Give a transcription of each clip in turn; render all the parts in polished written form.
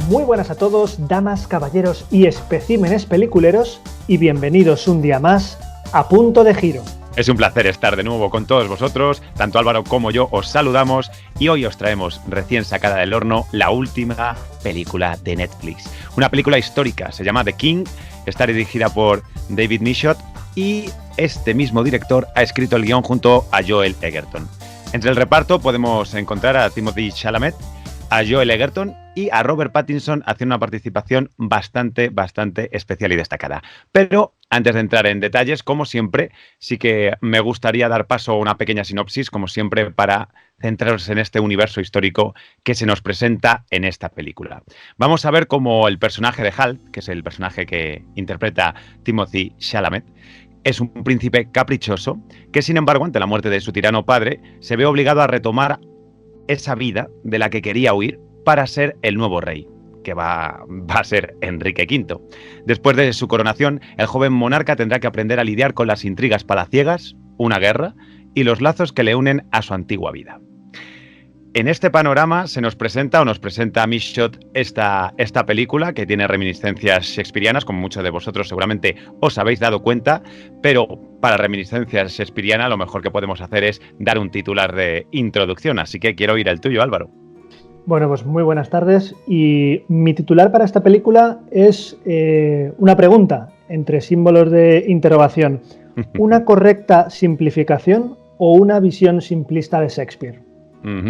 Muy buenas a todos, damas, caballeros y especímenes peliculeros, y bienvenidos un día más a Punto de Giro. Es un placer estar de nuevo con todos vosotros, tanto Álvaro como yo os saludamos y hoy os traemos recién sacada del horno la última película de Netflix. Una película histórica, se llama The King, está dirigida por David Michôd y este mismo director ha escrito el guión junto a Joel Edgerton. Entre el reparto podemos encontrar a Timothée Chalamet, a Joel Edgerton y a Robert Pattinson haciendo una participación bastante especial y destacada. Pero antes de entrar en detalles, como siempre, sí que me gustaría dar paso a una pequeña sinopsis, como siempre, para centrarnos en este universo histórico que se nos presenta en esta película. Vamos a ver cómo el personaje de Hal, que es el personaje que interpreta Timothée Chalamet, es un príncipe caprichoso que, sin embargo, ante la muerte de su tirano padre, se ve obligado a retomar esa vida de la que quería huir para ser el nuevo rey, que va a ser Enrique V. Después de su coronación, el joven monarca tendrá que aprender a lidiar con las intrigas palaciegas, una guerra y los lazos que le unen a su antigua vida. En este panorama nos presenta Michôd esta película que tiene reminiscencias shakespearianas, como muchos de vosotros seguramente os habéis dado cuenta, pero para reminiscencias shakespearianas lo mejor que podemos hacer es dar un titular de introducción, así que quiero oír el tuyo, Álvaro. Bueno, pues muy buenas tardes, y mi titular para esta película es una pregunta entre símbolos de interrogación. ¿Una correcta simplificación o una visión simplista de Shakespeare?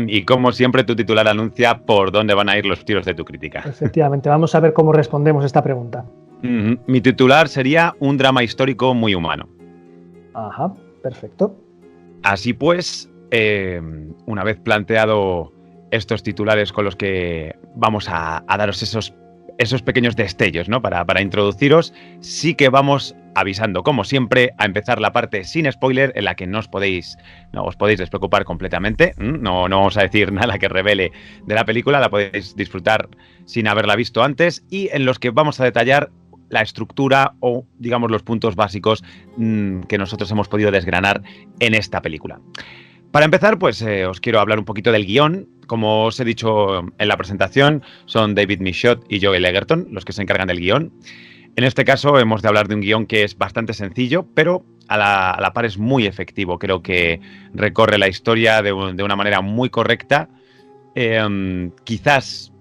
Y como siempre, tu titular anuncia por dónde van a ir los tiros de tu crítica. Efectivamente, vamos a ver cómo respondemos esta pregunta. Mi titular sería un drama histórico muy humano. Ajá, perfecto. Así pues, una vez planteado estos titulares con los que vamos a daros esos pequeños destellos, ¿no? Para introduciros, sí que vamos avisando, como siempre, a empezar la parte sin spoiler, en la que no os podéis despreocupar completamente. No vamos a decir nada que revele de la película, la podéis disfrutar sin haberla visto antes, y en los que vamos a detallar la estructura o, digamos, los puntos básicos que nosotros hemos podido desgranar en esta película. Para empezar, pues os quiero hablar un poquito del guión. Como os he dicho en la presentación, son David Michôd y Joel Edgerton los que se encargan del guión. En este caso hemos de hablar de un guión que es bastante sencillo, pero a la par es muy efectivo. Creo que recorre la historia de una manera muy correcta. Quizás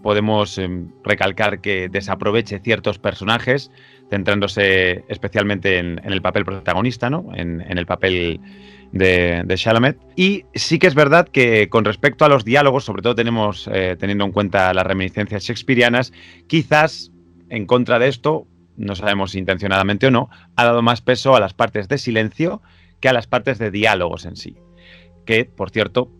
podemos recalcar que desaproveche ciertos personajes, centrándose especialmente en el papel protagonista, ¿no? En el papel de Chalamet. Y sí que es verdad que con respecto a los diálogos, sobre todo teniendo en cuenta las reminiscencias shakespearianas, quizás en contra de esto, no sabemos si intencionadamente o no, ha dado más peso a las partes de silencio que a las partes de diálogos en sí, que, por cierto,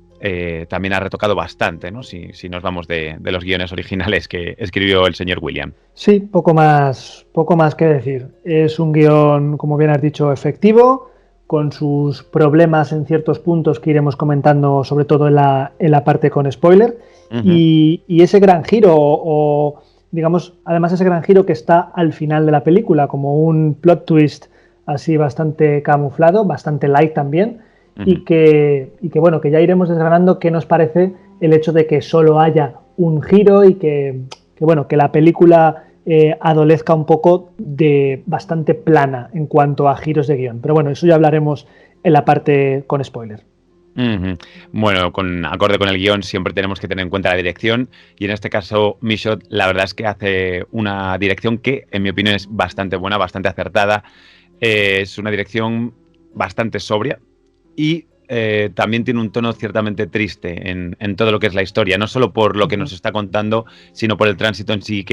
también ha retocado bastante, ¿no? Si nos vamos de los guiones originales que escribió el señor William. Sí, poco más que decir. Es un guión, como bien has dicho, efectivo, con sus problemas en ciertos puntos que iremos comentando, sobre todo en la parte con spoiler, y ese gran giro, o digamos, además ese gran giro que está al final de la película, como un plot twist así bastante camuflado, bastante light también, y que bueno, que ya iremos desgranando qué nos parece el hecho de que solo haya un giro y que bueno, que la película adolezca un poco de bastante plana en cuanto a giros de guión. Pero bueno, eso ya hablaremos en la parte con spoiler. Bueno, acorde con el guión siempre tenemos que tener en cuenta la dirección, y en este caso Michôd la verdad es que hace una dirección que en mi opinión es bastante buena, bastante acertada. Es una dirección bastante sobria y también tiene un tono ciertamente triste en todo lo que es la historia, no solo por lo que nos está contando, sino por el tránsito en sí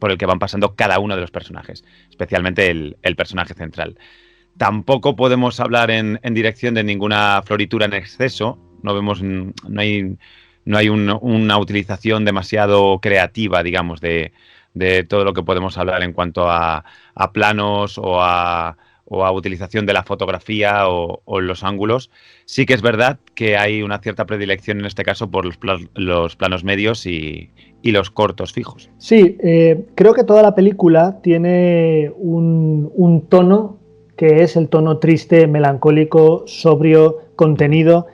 por el que van pasando cada uno de los personajes, especialmente el personaje central. Tampoco podemos hablar en dirección de ninguna floritura en exceso. No hay una utilización demasiado creativa, digamos, de todo lo que podemos hablar en cuanto a planos o a utilización de la fotografía o los ángulos. Sí que es verdad que hay una cierta predilección en este caso por los planos medios y los cortos fijos. Sí, creo que toda la película tiene un tono que es el tono triste, melancólico, sobrio, contenido,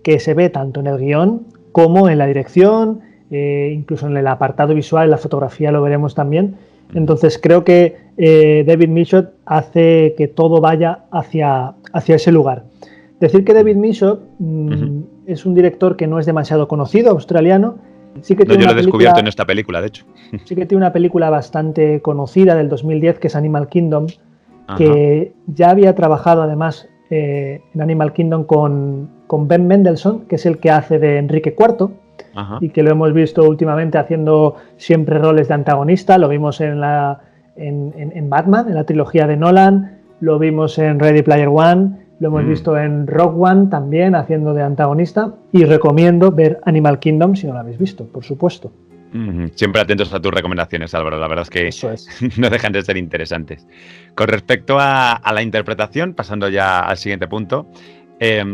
que se ve tanto en el guión como en la dirección, incluso en el apartado visual, en la fotografía lo veremos también. Entonces creo que David Michôd hace que todo vaya hacia ese lugar. Decir que David Michôd es un director que no es demasiado conocido, australiano. Sí que tiene yo lo he descubierto en esta película, de hecho. Sí que tiene una película bastante conocida del 2010 que es Animal Kingdom, que ya había trabajado además en Animal Kingdom con Ben Mendelsohn, que es el que hace de Enrique IV, y que lo hemos visto últimamente haciendo siempre roles de antagonista. Lo vimos en Batman, en la trilogía de Nolan, lo vimos en Ready Player One, lo hemos visto en Rogue One también haciendo de antagonista, y recomiendo ver Animal Kingdom si no lo habéis visto, por supuesto. Siempre atentos a tus recomendaciones, Álvaro, la verdad es que no dejan de ser interesantes. Con respecto a la interpretación, pasando ya al siguiente punto,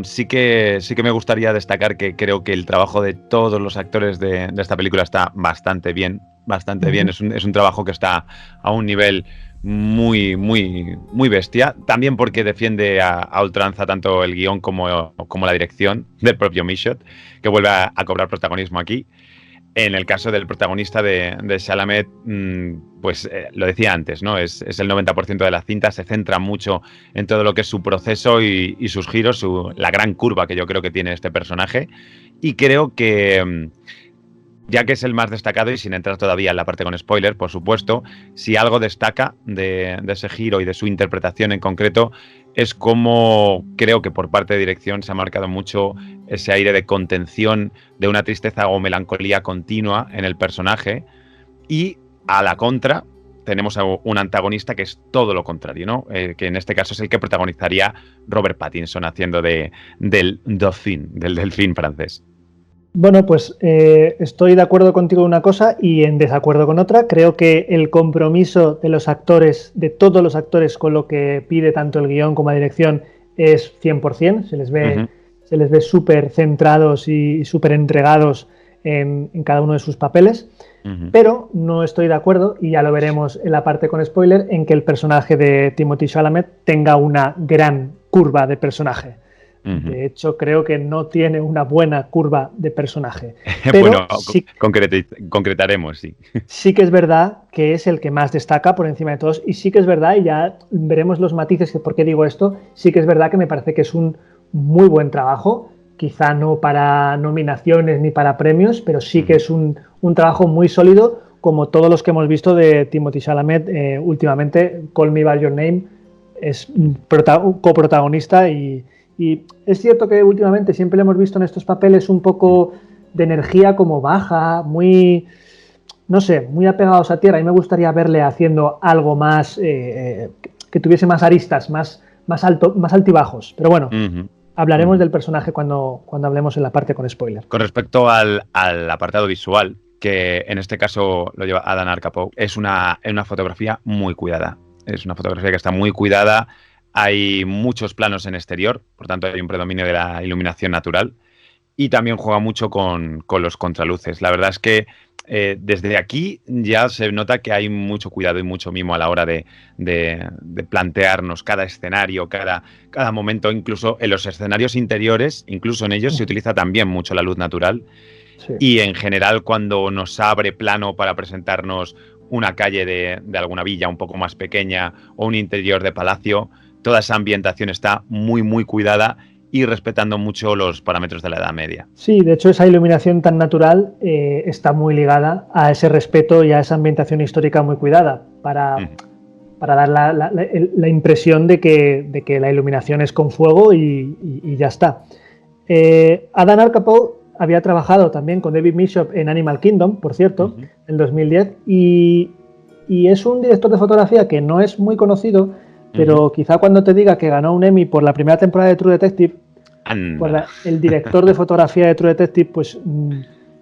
sí que me gustaría destacar que creo que el trabajo de todos los actores de esta película está bastante bien. Es un trabajo que está a un nivel muy, muy, muy bestia. También porque defiende a ultranza tanto el guión como la dirección del propio Michôd, que vuelve a cobrar protagonismo aquí. En el caso del protagonista de Chalamet, pues lo decía antes, ¿no? Es el 90% de la cinta, se centra mucho en todo lo que es su proceso y sus giros, la gran curva que yo creo que tiene este personaje. Y creo que, ya que es el más destacado, y sin entrar todavía en la parte con spoiler, por supuesto, si algo destaca de ese giro y de su interpretación en concreto, es como creo que por parte de dirección se ha marcado mucho ese aire de contención, de una tristeza o melancolía continua en el personaje, y a la contra tenemos a un antagonista que es todo lo contrario, ¿no? Que en este caso es el que protagonizaría Robert Pattinson haciendo del Dauphin, del delfín francés. Bueno, pues estoy de acuerdo contigo en una cosa y en desacuerdo con otra. Creo que el compromiso de los actores, de todos los actores, con lo que pide tanto el guión como la dirección es 100%. Se les ve súper centrados y súper entregados en cada uno de sus papeles. Pero no estoy de acuerdo, y ya lo veremos en la parte con spoiler, en que el personaje de Timothée Chalamet tenga una gran curva de personaje. De hecho, creo que no tiene una buena curva de personaje. Pero bueno, sí, concretaremos, sí. Sí que es verdad que es el que más destaca por encima de todos, y sí que es verdad, y ya veremos los matices de por qué digo esto, sí que es verdad que me parece que es un muy buen trabajo, quizá no para nominaciones ni para premios, pero sí que es un trabajo muy sólido, como todos los que hemos visto de Timothée Chalamet últimamente. Call Me By Your Name es coprotagonista, y es cierto que últimamente siempre le hemos visto en estos papeles un poco de energía como baja, muy, no sé, muy apegados a tierra, y me gustaría verle haciendo algo más, que tuviese más aristas, más altibajos. Pero bueno, hablaremos del personaje cuando hablemos en la parte con spoiler. Con respecto al apartado visual, que en este caso lo lleva Adán Arcapou, es una fotografía muy cuidada. Es una fotografía que está muy cuidada. Hay muchos planos en exterior, por tanto hay un predominio de la iluminación natural, y también juega mucho con los contraluces. La verdad es que desde aquí ya se nota que hay mucho cuidado y mucho mimo a la hora de plantearnos cada escenario, cada momento. Incluso en los escenarios interiores, incluso en ellos se utiliza también mucho la luz natural. Sí. Y en general, cuando nos abre plano para presentarnos una calle de alguna villa un poco más pequeña o un interior de palacio, toda esa ambientación está muy, muy cuidada y respetando mucho los parámetros de la Edad Media. Sí, de hecho esa iluminación tan natural está muy ligada a ese respeto y a esa ambientación histórica muy cuidada, para dar la impresión de que la iluminación es con fuego y ya está. Adán Arcapou había trabajado también con David Michôd en Animal Kingdom, por cierto, en 2010, y es un director de fotografía que no es muy conocido, pero quizá cuando te diga que ganó un Emmy por la primera temporada de True Detective, el director de fotografía de True Detective, pues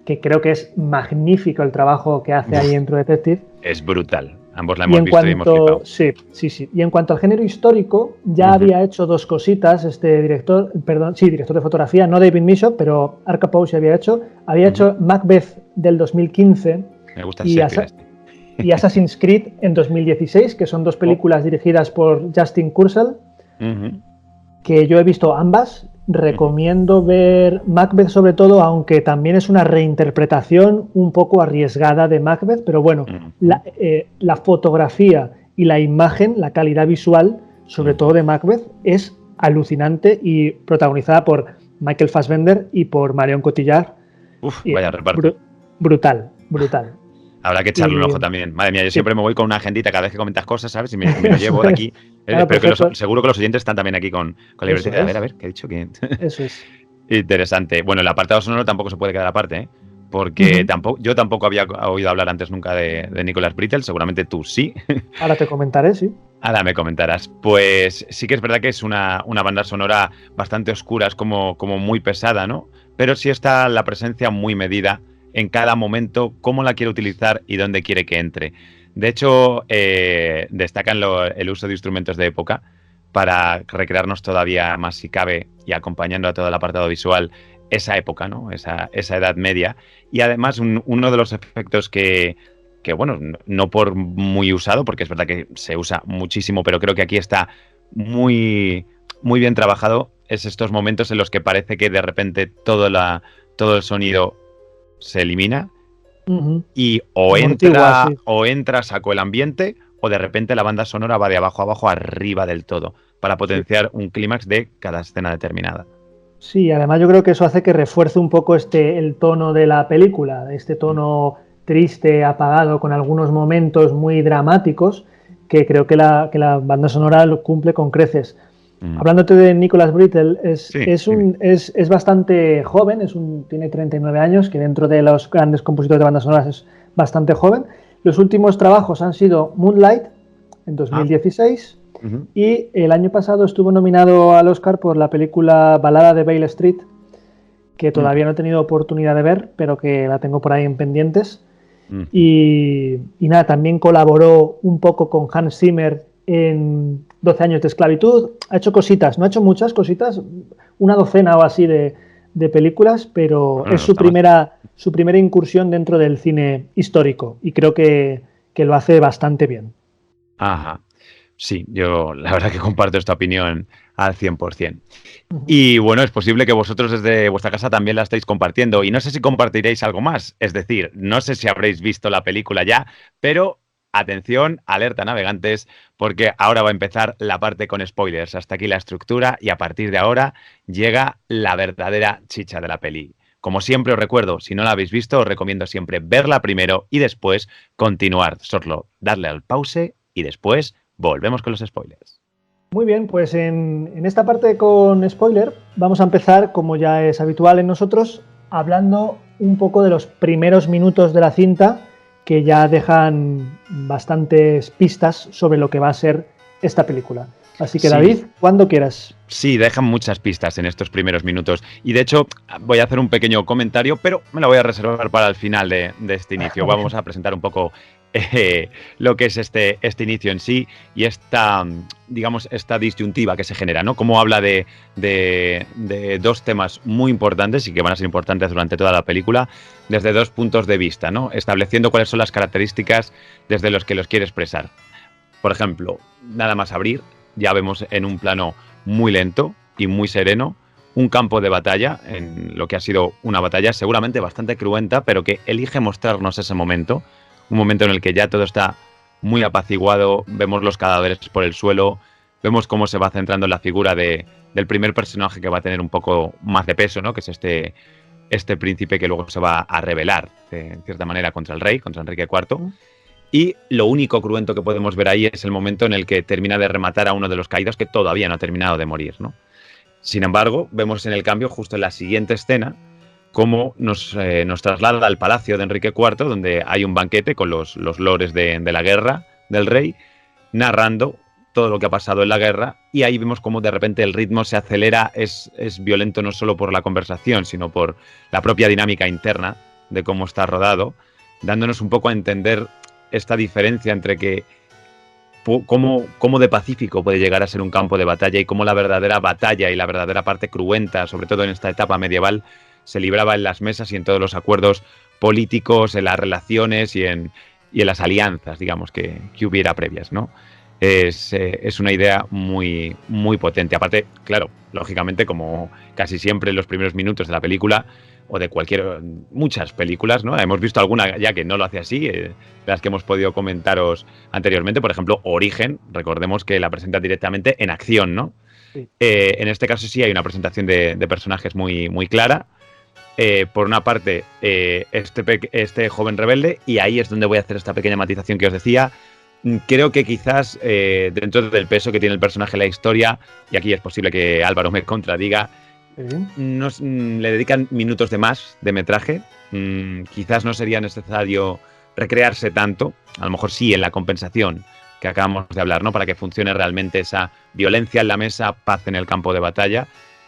que creo que es magnífico el trabajo que hace ahí en True Detective. Es brutal. Ambos la hemos visto y hemos flipado. Sí. Y en cuanto al género histórico, ya había hecho dos cositas este director de fotografía, no David Michôd, pero Arcapou se había hecho. Había hecho Macbeth del 2015. Me gusta el y Assassin's Creed en 2016, que son dos películas dirigidas por Justin Kurzel, que yo he visto ambas recomiendo ver Macbeth sobre todo, aunque también es una reinterpretación un poco arriesgada de Macbeth, pero bueno, la fotografía y la imagen, la calidad visual, sobre todo de Macbeth, es alucinante y protagonizada por Michael Fassbender y por Marion Cotillard. Uf, vaya reparto. Brutal. Habrá que echarle un ojo también. Madre mía, yo siempre me voy con una agendita cada vez que comentas cosas, ¿sabes? Y me lo llevo de aquí. Claro, pero que seguro que los oyentes están también aquí con la libertad. A ver, ¿qué he dicho? Eso es. Interesante. Bueno, el apartado sonoro tampoco se puede quedar aparte, ¿eh? Porque yo tampoco había oído hablar antes nunca de Nicholas Britell, seguramente tú sí. Ahora te comentaré, sí. Ahora me comentarás. Pues sí que es verdad que es una banda sonora bastante oscura, es como muy pesada, ¿no? Pero sí está la presencia muy medida en cada momento, cómo la quiere utilizar y dónde quiere que entre. De hecho, destacan el uso de instrumentos de época para recrearnos todavía más, si cabe, y acompañando a todo el apartado visual, esa época, ¿no? Esa Edad Media. Y además, uno de los efectos que bueno, no por muy usado, porque es verdad que se usa muchísimo, pero creo que aquí está muy, muy bien trabajado, es estos momentos en los que parece que de repente todo el sonido se elimina y o entra, saco el ambiente, o de repente la banda sonora va de abajo a abajo arriba del todo, para potenciar un clímax de cada escena determinada. Sí, además yo creo que eso hace que refuerce un poco el tono de la película, este tono triste, apagado, con algunos momentos muy dramáticos, que creo que la banda sonora lo cumple con creces. Hablándote de Nicholas Britell, es bastante joven, tiene 39 años, que dentro de los grandes compositores de bandas sonoras es bastante joven. Los últimos trabajos han sido Moonlight, en 2016, y el año pasado estuvo nominado al Oscar por la película Balada de Bale Street, que todavía no he tenido oportunidad de ver, pero que la tengo por ahí en pendientes. Y nada, también colaboró un poco con Hans Zimmer en 12 años de esclavitud. Ha hecho cositas, no ha hecho muchas cositas, una docena o así de películas, pero bueno, es su primera incursión dentro del cine histórico y creo que lo hace bastante bien. Ajá. Sí, yo la verdad que comparto esta opinión al 100%. Y bueno, es posible que vosotros desde vuestra casa también la estéis compartiendo y no sé si compartiréis algo más, es decir, no sé si habréis visto la película ya, pero atención, alerta navegantes, porque ahora va a empezar la parte con spoilers. Hasta aquí la estructura y a partir de ahora llega la verdadera chicha de la peli. Como siempre os recuerdo, si no la habéis visto, os recomiendo siempre verla primero y después continuar. Solo darle al pause y después volvemos con los spoilers. Muy bien, pues en esta parte con spoiler vamos a empezar, como ya es habitual en nosotros, hablando un poco de los primeros minutos de la cinta que ya dejan bastantes pistas sobre lo que va a ser esta película. Así que, sí, David, cuando quieras. Sí, dejan muchas pistas en estos primeros minutos. Y de hecho, voy a hacer un pequeño comentario, pero me lo voy a reservar para el final de este inicio. Vamos a presentar un poco lo que es este inicio en sí y esta disyuntiva que se genera, ¿no? Cómo habla de dos temas muy importantes y que van a ser importantes durante toda la película desde dos puntos de vista, ¿no? Estableciendo cuáles son las características desde los que los quiere expresar. Por ejemplo, nada más abrir, ya vemos en un plano muy lento y muy sereno un campo de batalla, en lo que ha sido una batalla seguramente bastante cruenta, pero que elige mostrarnos ese momento. Un momento en el que ya todo está muy apaciguado, vemos los cadáveres por el suelo, vemos cómo se va centrando la figura del primer personaje que va a tener un poco más de peso, ¿no? Que es este príncipe que luego se va a rebelar, en cierta manera, contra el rey, contra Enrique IV. Y lo único cruento que podemos ver ahí es el momento en el que termina de rematar a uno de los caídos que todavía no ha terminado de morir, ¿no? Sin embargo, vemos en el cambio, justo en la siguiente escena, cómo nos traslada al palacio de Enrique IV, donde hay un banquete con los lores de la guerra del rey, narrando todo lo que ha pasado en la guerra, y ahí vemos cómo de repente el ritmo se acelera, es violento no solo por la conversación, sino por la propia dinámica interna de cómo está rodado, dándonos un poco a entender esta diferencia entre que cómo de pacífico puede llegar a ser un campo de batalla y cómo la verdadera batalla y la verdadera parte cruenta, sobre todo en esta etapa medieval, se libraba en las mesas y en todos los acuerdos políticos, en las relaciones y en las alianzas, digamos, que hubiera previas, ¿no? Es una idea muy, muy potente. Aparte, claro, lógicamente, como casi siempre en los primeros minutos de la película, o de muchas películas, ¿no? Hemos visto alguna ya que no lo hace así, las que hemos podido comentaros anteriormente. Por ejemplo, Origen, recordemos que la presenta directamente en acción, ¿no? Sí. En este caso sí hay una presentación de personajes muy, muy clara. Por una parte, este joven rebelde, y ahí es donde voy a hacer esta pequeña matización que os decía. Creo que quizás dentro del peso que tiene el personaje en la historia, y aquí es posible que Álvaro me contradiga, le dedican minutos de más de metraje. Quizás no sería necesario recrearse tanto, a lo mejor sí en la compensación que acabamos de hablar, ¿no? Para que funcione realmente esa violencia en la mesa, paz en el campo de batalla,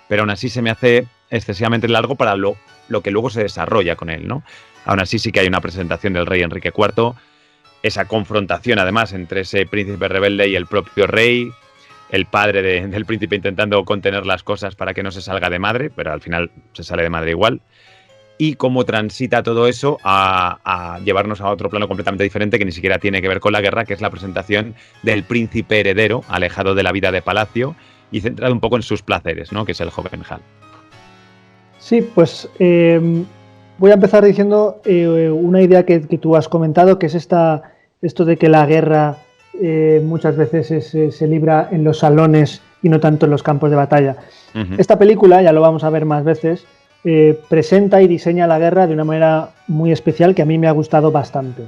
pero aún así se me hace excesivamente largo para lo que luego se desarrolla con él, ¿no? Aún así sí que hay una presentación del rey Enrique IV, esa confrontación además entre ese príncipe rebelde y el propio rey, el padre del príncipe intentando contener las cosas para que no se salga de madre, pero al final se sale de madre igual, y cómo transita todo eso a llevarnos a otro plano completamente diferente que ni siquiera tiene que ver con la guerra, que es la presentación del príncipe heredero, alejado de la vida de palacio y centrado un poco en sus placeres, ¿no? Que es el joven Hal. Sí, pues voy a empezar diciendo una idea que tú has comentado, que es esto de que la guerra muchas veces se libra en los salones y no tanto en los campos de batalla. Uh-huh. Esta película, ya lo vamos a ver más veces, presenta y diseña la guerra de una manera muy especial que a mí me ha gustado bastante.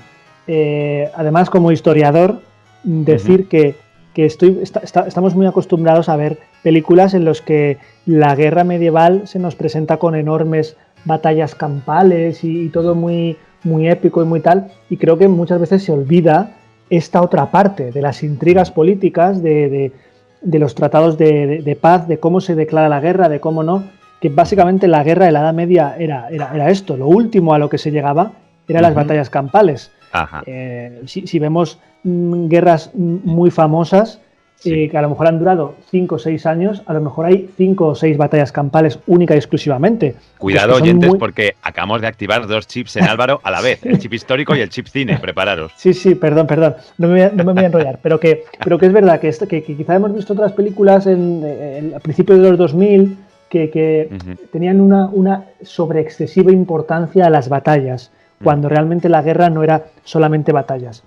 Además, como historiador, decir uh-huh. que estamos muy acostumbrados a ver películas en las que la guerra medieval se nos presenta con enormes batallas campales y todo muy, muy épico y muy tal, y creo que muchas veces se olvida esta otra parte de las intrigas políticas, de los tratados de paz, de cómo se declara la guerra, de cómo no, que básicamente la guerra de la Edad Media era esto, lo último a lo que se llegaba eran uh-huh. las batallas campales. Si vemos guerras muy famosas, sí. Que a lo mejor han durado 5 o 6 años, a lo mejor hay 5 o 6 batallas campales única y exclusivamente. Cuidado, oyentes, porque acabamos de activar 2 chips en Álvaro a la vez, el chip histórico y el chip cine, prepararos. Sí, perdón, no me voy a enrollar, pero que es verdad que quizá hemos visto otras películas a principios de los 2000 que uh-huh. tenían una sobreexcesiva importancia a las batallas, cuando realmente la guerra no era solamente batallas.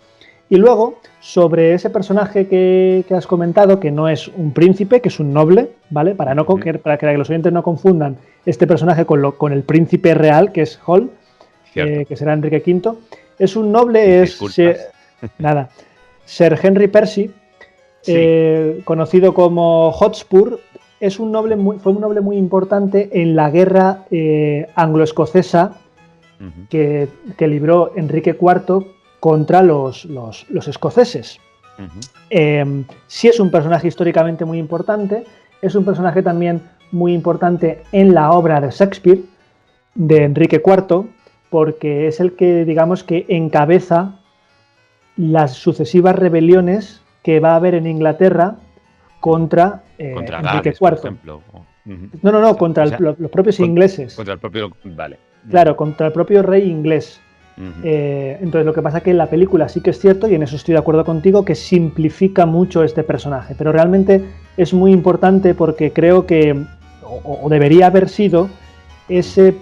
Y luego, sobre ese personaje que has comentado, que no es un príncipe, que es un noble, ¿vale? Para que los oyentes no confundan este personaje con el príncipe real, que es Hall, que será Enrique V. Es un noble, Sir Henry Percy, sí. Conocido como Hotspur. Fue un noble muy importante en la guerra anglo-escocesa uh-huh. que libró Enrique IV contra los escoceses. Uh-huh. Sí es un personaje históricamente muy importante, es un personaje también muy importante en la obra de Shakespeare, de Enrique IV, porque es el que, digamos, que encabeza las sucesivas rebeliones que va a haber en Inglaterra contra Enrique Gales, IV. Por ejemplo. Uh-huh. No, contra los propios ingleses. Contra el propio... Vale. Claro, contra el propio rey inglés. Uh-huh. Entonces lo que pasa es que en la película sí que es cierto, y en eso estoy de acuerdo contigo, que simplifica mucho este personaje, pero realmente es muy importante porque creo que, o debería haber sido, ese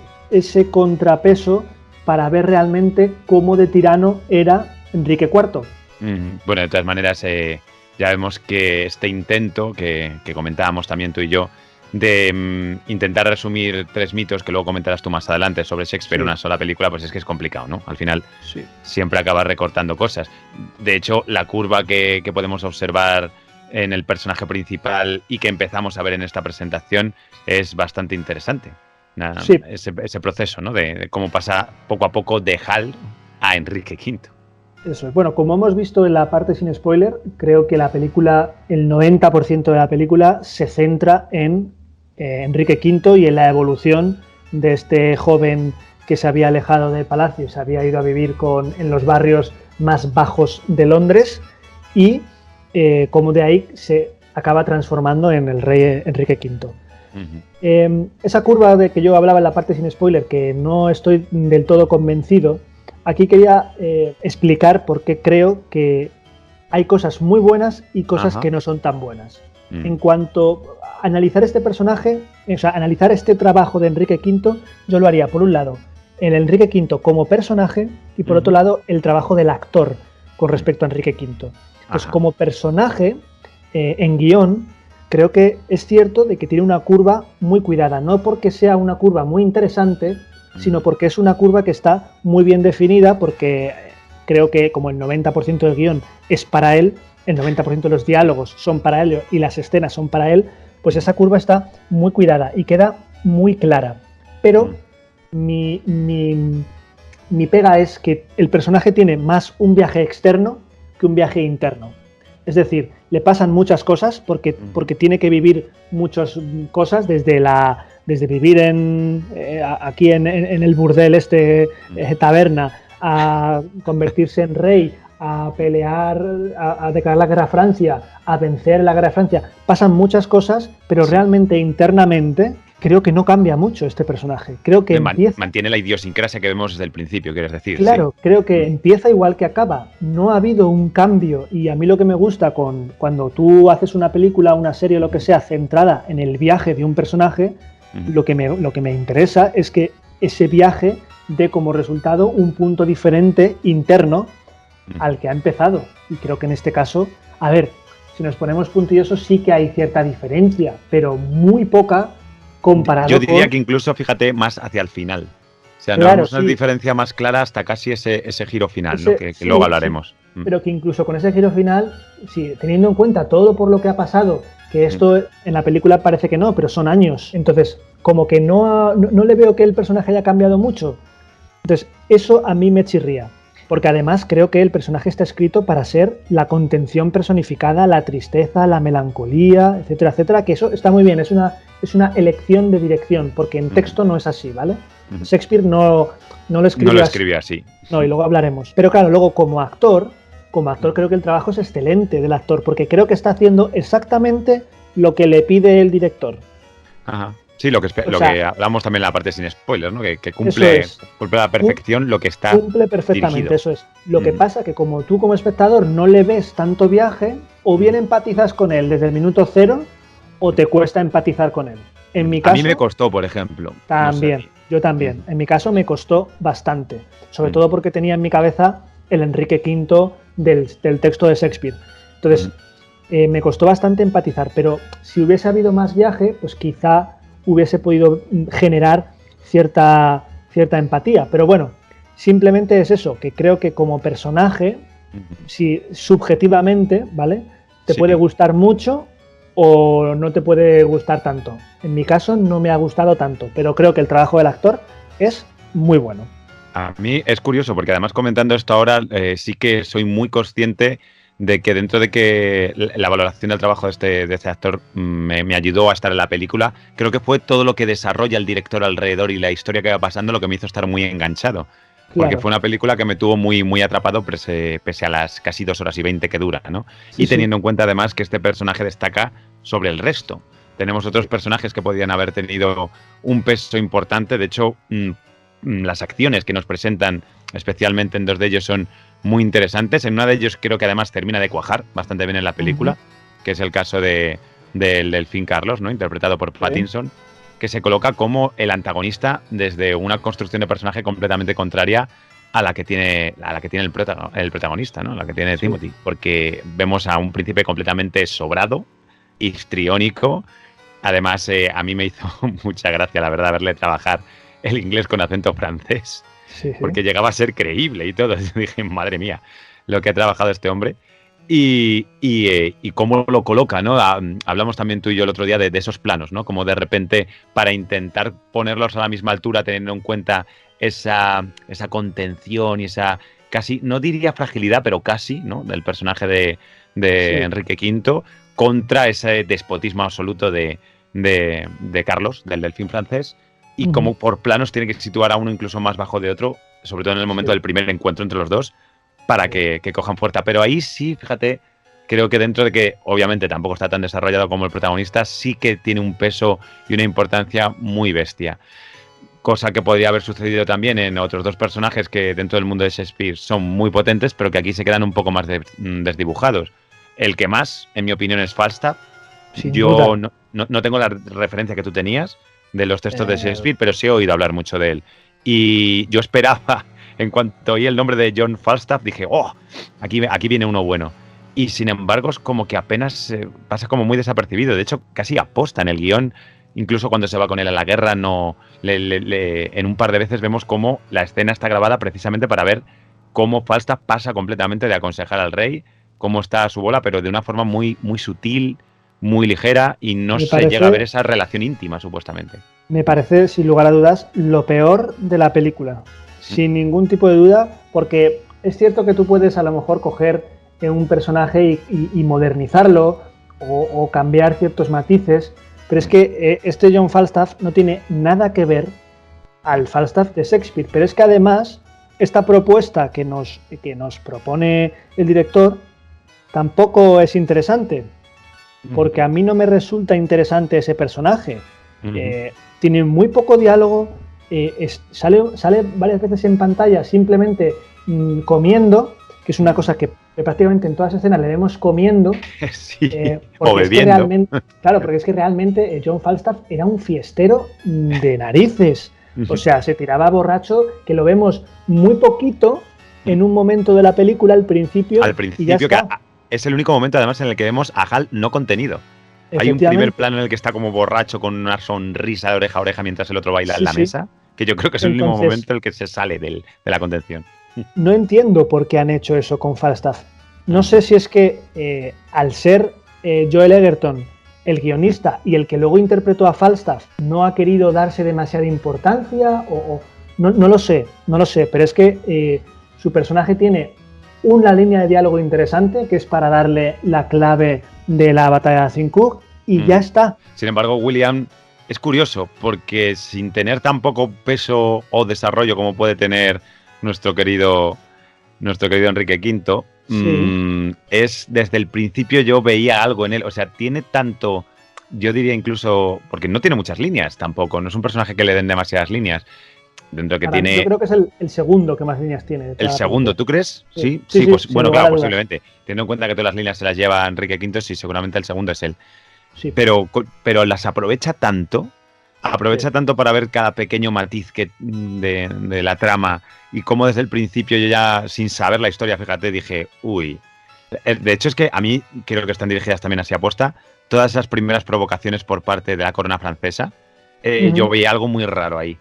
contrapeso para ver realmente cómo de tirano era Enrique IV. Uh-huh. Bueno, de todas maneras, ya vemos que este intento que comentábamos también tú y yo, de intentar resumir 3 mitos que luego comentarás tú más adelante sobre Shakespeare en una sola película, pues es que es complicado, ¿no? Al final siempre acabas recortando cosas. De hecho, la curva que podemos observar en el personaje principal y que empezamos a ver en esta presentación es bastante interesante. Ese proceso, ¿no? De cómo pasa poco a poco de Hal a Enrique V. Eso es. Bueno, como hemos visto en la parte sin spoiler, creo que la película, el 90% de la película se centra en Enrique V y en la evolución de este joven que se había alejado del palacio y se había ido a vivir en los barrios más bajos de Londres y cómo de ahí se acaba transformando en el rey Enrique V. Uh-huh. Esa curva de que yo hablaba en la parte sin spoiler, que no estoy del todo convencido, aquí quería explicar por qué creo que hay cosas muy buenas y cosas Ajá. que no son tan buenas. En cuanto a analizar este personaje, o sea, analizar este trabajo de Enrique V, yo lo haría, por un lado, el Enrique V como personaje y por otro lado, el trabajo del actor con respecto a Enrique V. Pues como personaje, en guión, creo que es cierto de que tiene una curva muy cuidada, no porque sea una curva muy interesante, sino porque es una curva que está muy bien definida, porque creo que como el 90% del guión es para él, el 90% de los diálogos son para él y las escenas son para él, pues esa curva está muy cuidada y queda muy clara. Pero mi pega es que el personaje tiene más un viaje externo que un viaje interno. Es decir, le pasan muchas cosas porque tiene que vivir muchas cosas, desde vivir aquí en el burdel taberna, a convertirse en rey, a pelear, a declarar la guerra a Francia, a vencer la guerra de Francia. Pasan muchas cosas, pero realmente internamente creo que no cambia mucho este personaje. Creo que mantiene la idiosincrasia que vemos desde el principio, quieres decir. Claro, sí. Creo que empieza igual que acaba. No ha habido un cambio, y a mí lo que me gusta cuando tú haces una película, una serie o lo que sea centrada en el viaje de un personaje, lo que me interesa es que ese viaje dé como resultado un punto diferente interno al que ha empezado. Y creo que en este caso, a ver, si nos ponemos puntillosos sí que hay cierta diferencia, pero muy poca comparado. Yo diría que incluso, fíjate, más hacia el final. O sea, no vemos una diferencia más clara hasta casi ese giro final, ¿no? que luego hablaremos. Sí. Pero que incluso con ese giro final, sí, teniendo en cuenta todo por lo que ha pasado, que esto en la película parece que no, pero son años. Entonces, como que no le veo que el personaje haya cambiado mucho. Entonces, eso a mí me chirría. Porque además creo que el personaje está escrito para ser la contención personificada, la tristeza, la melancolía, etcétera, etcétera, que eso está muy bien, es una elección de dirección, porque en texto no es así, ¿vale? Shakespeare no lo escribía así. No, y luego hablaremos. Pero claro, luego como actor creo que el trabajo es excelente del actor, porque creo que está haciendo exactamente lo que le pide el director. Ajá. Sí, lo que hablamos también en la parte sin spoilers, ¿no? Que cumple a la perfección lo que está Cumple perfectamente, dirigido. Eso es. Lo que pasa que como tú como espectador no le ves tanto viaje, o bien empatizas con él desde el minuto cero, o te cuesta empatizar con él. En mi caso, a mí me costó, por ejemplo. También, no sé. Yo también. En mi caso me costó bastante. Sobre todo porque tenía en mi cabeza el Enrique V del texto de Shakespeare. Entonces, me costó bastante empatizar, pero si hubiese habido más viaje, pues quizá hubiese podido generar cierta empatía. Pero bueno, simplemente es eso, que creo que como personaje, si subjetivamente, ¿vale? Te puede gustar mucho o no te puede gustar tanto. En mi caso no me ha gustado tanto, pero creo que el trabajo del actor es muy bueno. A mí es curioso, porque además comentando esto ahora, sí que soy muy consciente de que dentro de que la valoración del trabajo de este actor me ayudó a estar en la película, creo que fue todo lo que desarrolla el director alrededor y la historia que va pasando lo que me hizo estar muy enganchado. Porque fue una película que me tuvo muy, muy atrapado pese a las casi 2 horas y 20 que dura, ¿no? Sí, y teniendo en cuenta además que este personaje destaca sobre el resto. Tenemos otros personajes que podrían haber tenido un peso importante. De hecho, las acciones que nos presentan, especialmente en 2 de ellos, son muy interesantes. En una de ellos creo que además termina de cuajar bastante bien en la película, que es el caso del Delfín Carlos, ¿no? Interpretado por Pattinson, que se coloca como el antagonista desde una construcción de personaje completamente contraria a la que tiene el protagonista, ¿no? La que tiene Timothy, porque vemos a un príncipe completamente sobrado, histriónico. Además, a mí me hizo mucha gracia, la verdad, verle trabajar el inglés con acento francés. Porque llegaba a ser creíble y todo. Yo dije, madre mía, lo que ha trabajado este hombre. Y cómo lo coloca, ¿no? Hablamos también tú y yo el otro día de esos planos, ¿no? Como de repente, para intentar ponerlos a la misma altura, teniendo en cuenta esa contención y esa casi, no diría fragilidad, pero casi, ¿no? Del personaje de Enrique V contra ese despotismo absoluto de Carlos, del Delfín francés. Y como por planos tiene que situar a uno incluso más bajo de otro, sobre todo en el momento del primer encuentro entre los dos, para que cojan fuerza. Pero ahí sí, fíjate, creo que dentro de que obviamente tampoco está tan desarrollado como el protagonista, sí que tiene un peso y una importancia muy bestia. cosa que podría haber sucedido también en otros dos personajes que dentro del mundo de Shakespeare son muy potentes, pero que aquí se quedan un poco más desdibujados. El que más, en mi opinión, es Falstaff. Sin Yo duda. no tengo la referencia que tú tenías de los textos de Shakespeare, pero sí he oído hablar mucho de él. Y yo esperaba, en cuanto oí el nombre de John Falstaff, dije, ¡oh! Aquí viene uno bueno. Y sin embargo, es como que apenas pasa como muy desapercibido. De hecho, casi aposta en el guión. Incluso cuando se va con él a la guerra, en un par de veces vemos cómo la escena está grabada precisamente para ver cómo Falstaff pasa completamente de aconsejar al rey, cómo está a su bola, pero de una forma muy, muy sutil, muy ligera, y no se llega a ver esa relación íntima, supuestamente. Me parece, sin lugar a dudas, lo peor de la película. Sin ningún tipo de duda, porque es cierto que tú puedes a lo mejor coger un personaje y modernizarlo o cambiar ciertos matices, pero es que este John Falstaff no tiene nada que ver al Falstaff de Shakespeare. Pero es que además, esta propuesta que nos propone el director tampoco es interesante, porque a mí no me resulta interesante ese personaje. Tiene muy poco diálogo, sale varias veces en pantalla simplemente comiendo, que es una cosa que prácticamente en todas las escenas le vemos comiendo. Sí, o bebiendo. Claro, porque es que realmente John Falstaff era un fiestero de narices. O sea, se tiraba borracho, que lo vemos muy poquito en un momento de la película, al principio. Al principio, que es el único momento además en el que vemos a Hal no contenido. Hay un primer plano en el que está como borracho con una sonrisa de oreja a oreja mientras el otro baila en la mesa, que yo creo que es el único momento en el que se sale de la contención. No entiendo por qué han hecho eso con Falstaff. No sé si es que al ser Joel Edgerton el guionista y el que luego interpretó a Falstaff no ha querido darse demasiada importancia o no lo sé, pero es que su personaje tiene una línea de diálogo interesante que es para darle la clave de la batalla de Azincourt y ya está. Sin embargo, William, es curioso porque sin tener tan poco peso o desarrollo como puede tener nuestro querido Enrique V, es desde el principio yo veía algo en él, o sea, tiene tanto, yo diría incluso, porque no tiene muchas líneas tampoco, no es un personaje que le den demasiadas líneas. Dentro que tiene... Yo creo que es el segundo que más líneas tiene. ¿El segundo, tú crees? Sí, pues bueno, claro, posiblemente. Teniendo en cuenta que todas las líneas se las lleva Enrique V, sí, seguramente el segundo es él. Sí. Pero las aprovecha tanto para ver cada pequeño matiz de la trama y cómo desde el principio yo ya, sin saber la historia, fíjate, dije, uy. De hecho, es que a mí, creo que están dirigidas también así a posta, todas esas primeras provocaciones por parte de la corona francesa, yo veía algo muy raro ahí.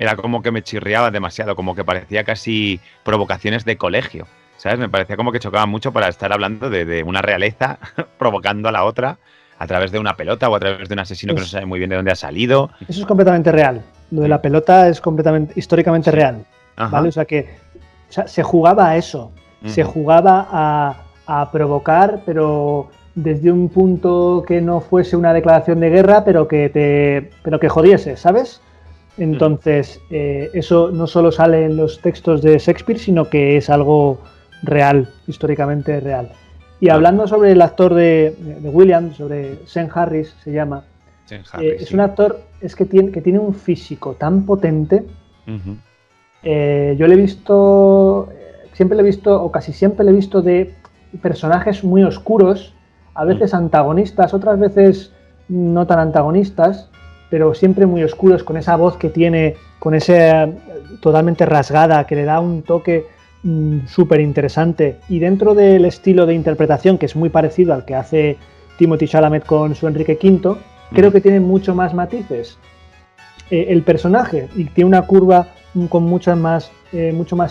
Era como que me chirriaba demasiado, como que parecía casi provocaciones de colegio, ¿sabes? Me parecía como que chocaban mucho para estar hablando de una realeza provocando a la otra a través de una pelota o a través de un asesino que no se sabe muy bien de dónde ha salido. Eso es completamente real. Lo de la pelota es completamente, históricamente real, ¿vale? O sea que se jugaba a eso, se jugaba a provocar, pero desde un punto que no fuese una declaración de guerra, pero que jodiese, ¿sabes? Entonces, eso no solo sale en los textos de Shakespeare, sino que es algo real, históricamente real. Y hablando sobre el actor de William, sobre Sean Harris, se llama, es un actor que tiene un físico tan potente. Yo le he visto, o casi siempre le he visto de personajes muy oscuros, a veces antagonistas, otras veces no tan antagonistas, pero siempre muy oscuros, con esa voz que tiene, con esa totalmente rasgada, que le da un toque súper interesante. Y dentro del estilo de interpretación, que es muy parecido al que hace Timothée Chalamet con su Enrique V, creo que tiene mucho más matices el personaje, y tiene una curva con mucho más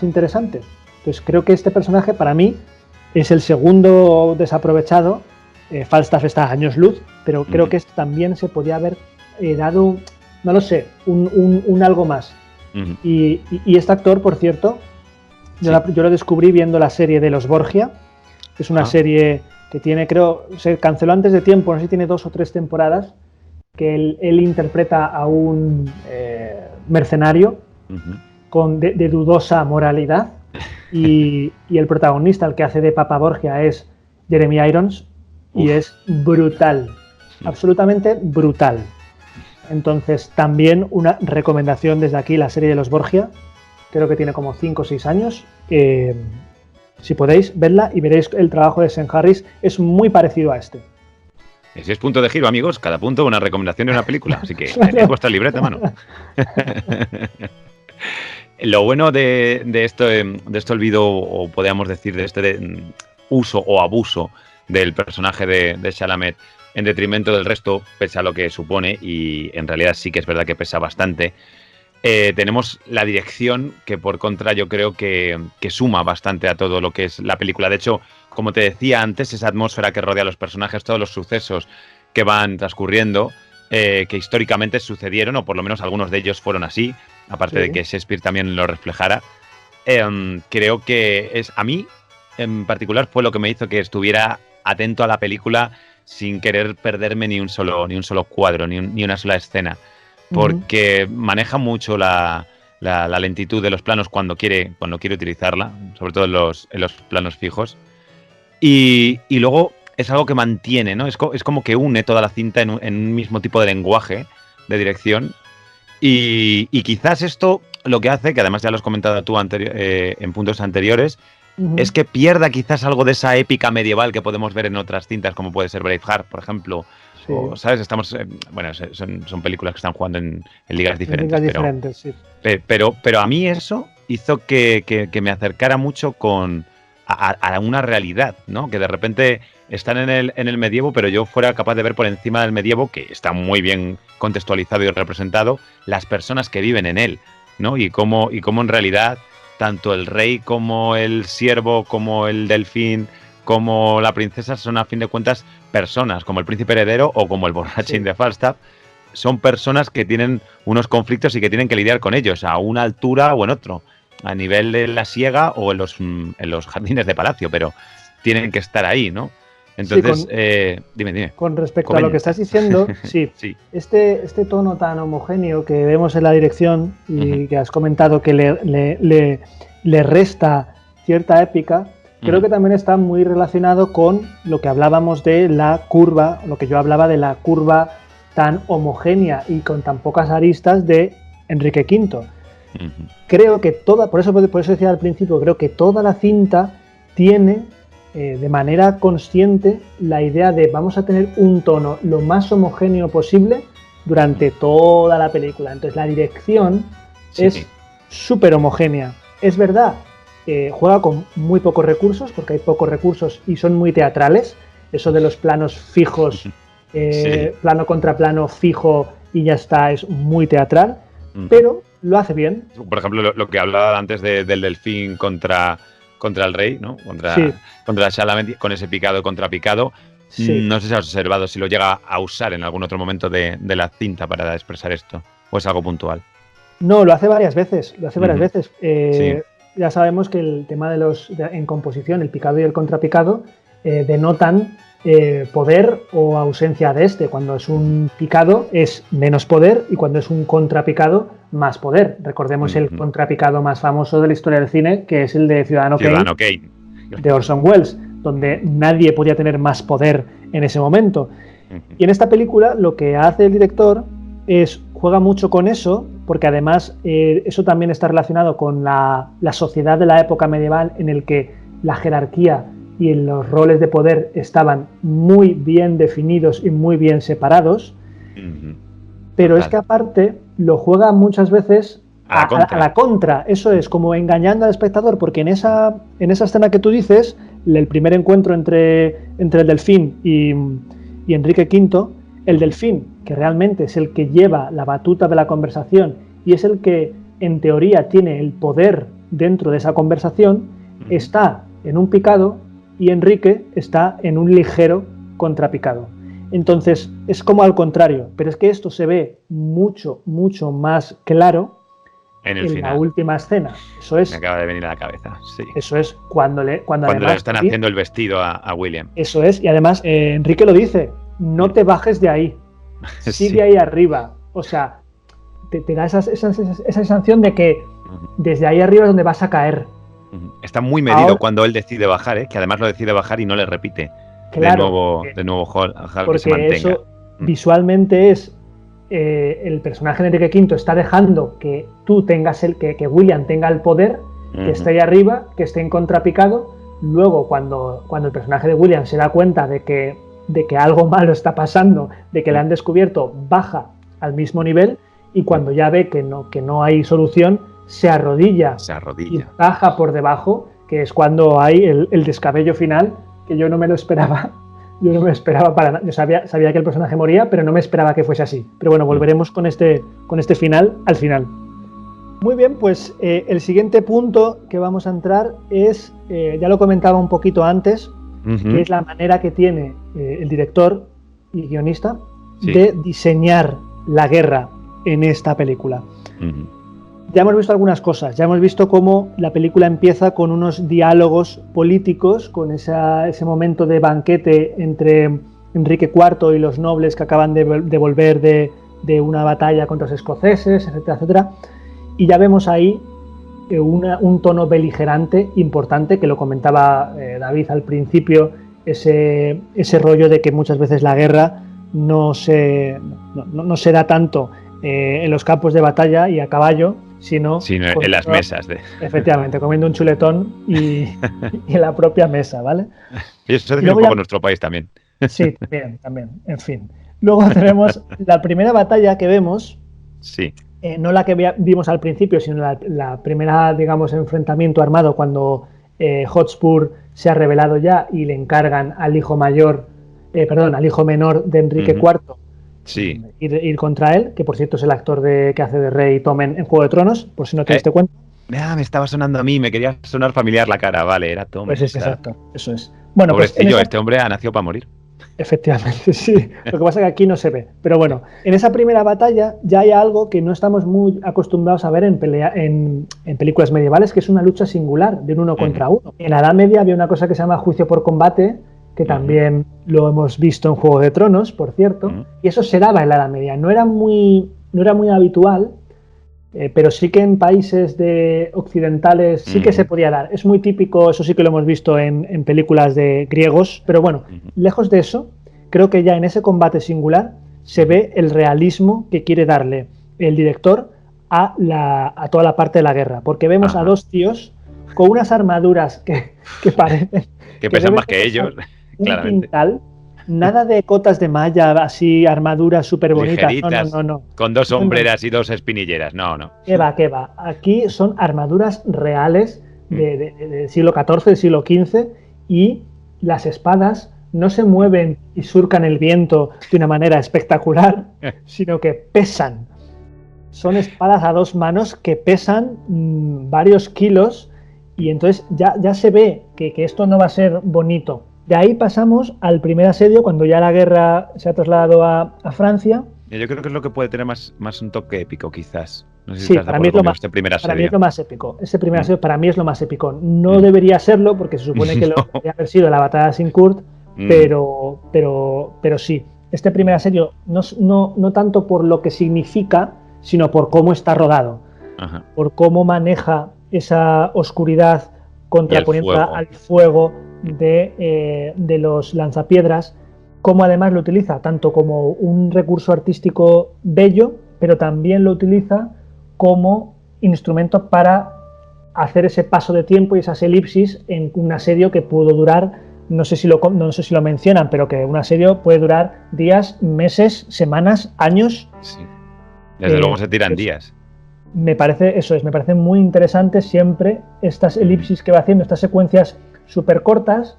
interesante. Entonces creo que este personaje, para mí, es el segundo desaprovechado. Falstaff está a años luz, pero creo que este también se podía haber dado, no lo sé, un algo más. Y este actor, por cierto, yo lo descubrí viendo la serie de los Borgia, que es una serie que tiene, creo, se canceló antes de tiempo, no sé si tiene 2 o 3 temporadas, que él interpreta a un mercenario de dudosa moralidad, y el protagonista, el que hace de Papa Borgia, es Jeremy Irons, y es brutal, absolutamente brutal. Entonces, también una recomendación desde aquí, la serie de los Borgia, creo que tiene como 5 o 6 años. Si podéis, verla y veréis el trabajo de Sam Harris, es muy parecido a este. Ese es punto de giro, amigos. Cada punto una recomendación de una película. Así que tened vuestra libreta a mano. Lo bueno de este olvido, o podríamos decir de este uso o abuso del personaje de Chalamet en detrimento del resto, pese a lo que supone, y en realidad sí que es verdad que pesa bastante, tenemos la dirección que por contra yo creo que suma bastante a todo lo que es la película. De hecho, como te decía antes, esa atmósfera que rodea a los personajes, todos los sucesos que van transcurriendo, que históricamente sucedieron, o por lo menos algunos de ellos fueron así, aparte de que Shakespeare también lo reflejara, creo que a mí en particular fue lo que me hizo que estuviera atento a la película sin querer perderme ni un solo cuadro, ni una sola escena, porque maneja mucho la lentitud de los planos cuando quiere utilizarla, sobre todo en los planos fijos. Y luego es algo que mantiene, ¿no? Es como que une toda la cinta en un mismo tipo de lenguaje de dirección. Y quizás esto lo que hace, que además ya lo has comentado tú en puntos anteriores, es que pierda quizás algo de esa épica medieval que podemos ver en otras cintas, como puede ser Braveheart, por ejemplo. Sí. O, ¿sabes? Estamos, bueno, son películas que están jugando en ligas diferentes. Sí. Pero a mí eso hizo que me acercara mucho a una realidad, ¿no? Que de repente están en el medievo, pero yo fuera capaz de ver por encima del medievo, que está muy bien contextualizado y representado, las personas que viven en él, ¿no? Y cómo en realidad tanto el rey como el siervo, como el delfín, como la princesa son a fin de cuentas personas, como el príncipe heredero o como el borrachín de Falstaff, son personas que tienen unos conflictos y que tienen que lidiar con ellos a una altura o en otro, a nivel de la siega o en los jardines de palacio, pero tienen que estar ahí, ¿no? Entonces, dime. Con respecto a lo que estás diciendo, sí. Este tono tan homogéneo que vemos en la dirección y que has comentado que le resta cierta épica, creo que también está muy relacionado con lo que hablábamos de la curva, lo que yo hablaba de la curva tan homogénea y con tan pocas aristas de Enrique V. Creo que por eso decía al principio, creo que toda la cinta tiene de manera consciente la idea de vamos a tener un tono lo más homogéneo posible durante toda la película. Entonces la dirección es súper homogénea. Es verdad, juega con muy pocos recursos, porque hay pocos recursos y son muy teatrales. Eso de los planos fijos, plano contra plano fijo y ya está, es muy teatral, pero lo hace bien. Por ejemplo, lo que hablaba antes del delfín contra el rey, ¿no? Contra Chalamet, con ese picado contra picado. No sé si has observado si lo llega a usar en algún otro momento de la cinta para expresar esto, o es algo puntual. No, lo hace varias veces. Ya sabemos que el tema en composición, el picado y el contrapicado, denotan poder o ausencia de este. Cuando es un picado es menos poder y cuando es un contrapicado más poder. Recordemos el contrapicado más famoso de la historia del cine, que es el de Ciudadano Kane de Orson Welles, donde nadie podía tener más poder en ese momento. Y en esta película lo que hace el director juega mucho con eso, porque además eso también está relacionado con la sociedad de la época medieval, en el que la jerarquía y los roles de poder estaban muy bien definidos y muy bien separados, pero es que aparte lo juega muchas veces a la contra. Eso es, como engañando al espectador, porque en esa escena que tú dices, el primer encuentro entre el delfín y Enrique V, el delfín, que realmente es el que lleva la batuta de la conversación y es el que en teoría tiene el poder dentro de esa conversación, está en un picado y Enrique está en un ligero contrapicado. Entonces es como al contrario, pero es que esto se ve mucho, mucho más claro en la última escena. Eso es. Me acaba de venir a la cabeza, sí. Eso es cuando le están haciendo el vestido a William. Eso es, y además Enrique lo dice, no te bajes de ahí, sigue ahí arriba. O sea, te da esa sensación de que desde ahí arriba es donde vas a caer. Está muy medido cuando él decide bajar, que además lo decide bajar y no le repite. Claro, de nuevo Hall, porque se mantenga. Eso visualmente es el personaje de Enrique V está dejando que tú tengas que William tenga el poder, que esté ahí arriba, que esté en contrapicado. Luego, cuando el personaje de William se da cuenta de que algo malo está pasando, de que le han descubierto, baja al mismo nivel, y cuando ya ve que no hay solución, se arrodilla y baja por debajo, que es cuando hay el descabello final, que yo no me lo esperaba. Yo no me esperaba para nada. Yo sabía que el personaje moría, pero no me esperaba que fuese así. Pero bueno, volveremos con este final al final. Muy bien, pues el siguiente punto que vamos a entrar es, ya lo comentaba un poquito antes, que es la manera que tiene el director y guionista de diseñar la guerra en esta película. Ya hemos visto algunas cosas, ya hemos visto cómo la película empieza con unos diálogos políticos, con ese momento de banquete entre Enrique IV y los nobles que acaban de volver de una batalla contra los escoceses, etcétera, etcétera. Y ya vemos ahí un tono beligerante importante, que lo comentaba David al principio, ese rollo de que muchas veces la guerra no se da tanto en los campos de batalla y a caballo, sino en las mesas. Efectivamente, comiendo un chuletón y en la propia mesa, ¿vale? Y eso se dice un poco en nuestro país también. Sí, también, en fin. Luego tenemos la primera batalla que vemos, no la que vimos al principio, sino la primera, digamos, enfrentamiento armado cuando Hotspur se ha rebelado ya y le encargan al hijo menor de Enrique IV ir contra él, que por cierto es el actor que hace de Rey Tommen en Juego de Tronos, por si no te diste cuenta. Me estaba sonando a mí, me quería sonar familiar la cara, vale, era Tommen. Pues es exacto, eso es. Bueno, pobrecillo, pues este hombre ha nacido para morir. Efectivamente, sí. Lo que pasa es que aquí no se ve. Pero bueno, en esa primera batalla ya hay algo que no estamos muy acostumbrados a ver en películas medievales, que es una lucha singular de un uno contra uno. En la Edad Media había una cosa que se llama juicio por combate, que también lo hemos visto en Juego de Tronos, por cierto, y eso se daba en la Edad Media. No era muy habitual, pero sí que en países occidentales sí que se podía dar. Es muy típico, eso sí que lo hemos visto en películas de griegos, pero bueno, lejos de eso, creo que ya en ese combate singular se ve el realismo que quiere darle el director a toda la parte de la guerra, porque vemos a dos tíos con unas armaduras que parecen... que pesan más que ellos, claramente. Quintal, nada de cotas de malla, así, armaduras súper bonitas. No. Con dos sombreras y dos espinilleras. No. ¿Qué va? Aquí son armaduras reales del siglo XIV, del siglo XV, y las espadas no se mueven y surcan el viento de una manera espectacular, sino que pesan. Son espadas a dos manos que pesan varios kilos, y entonces ya se ve que esto no va a ser bonito. De ahí pasamos al primer asedio, cuando ya la guerra se ha trasladado a Francia. Yo creo que es lo que puede tener más un toque épico, quizás. No sé si estás de acuerdo conmigo, este primer asedio. Para mí es lo más épico. Este primer asedio para mí es lo más épico. No debería serlo, porque se supone que lo debería haber sido la batalla de Azincourt, pero sí. Este primer asedio, no tanto por lo que significa, sino por cómo está rodado. Por cómo maneja esa oscuridad contraponiéndola al fuego de los lanzapiedras, como además lo utiliza tanto como un recurso artístico bello, pero también lo utiliza como instrumento para hacer ese paso de tiempo y esas elipsis en un asedio que pudo durar, no sé si lo mencionan, pero que un asedio puede durar días, meses, semanas, años. Sí. Desde luego se tiran días. Me parece muy interesante siempre estas elipsis que va haciendo, estas secuencias súper cortas,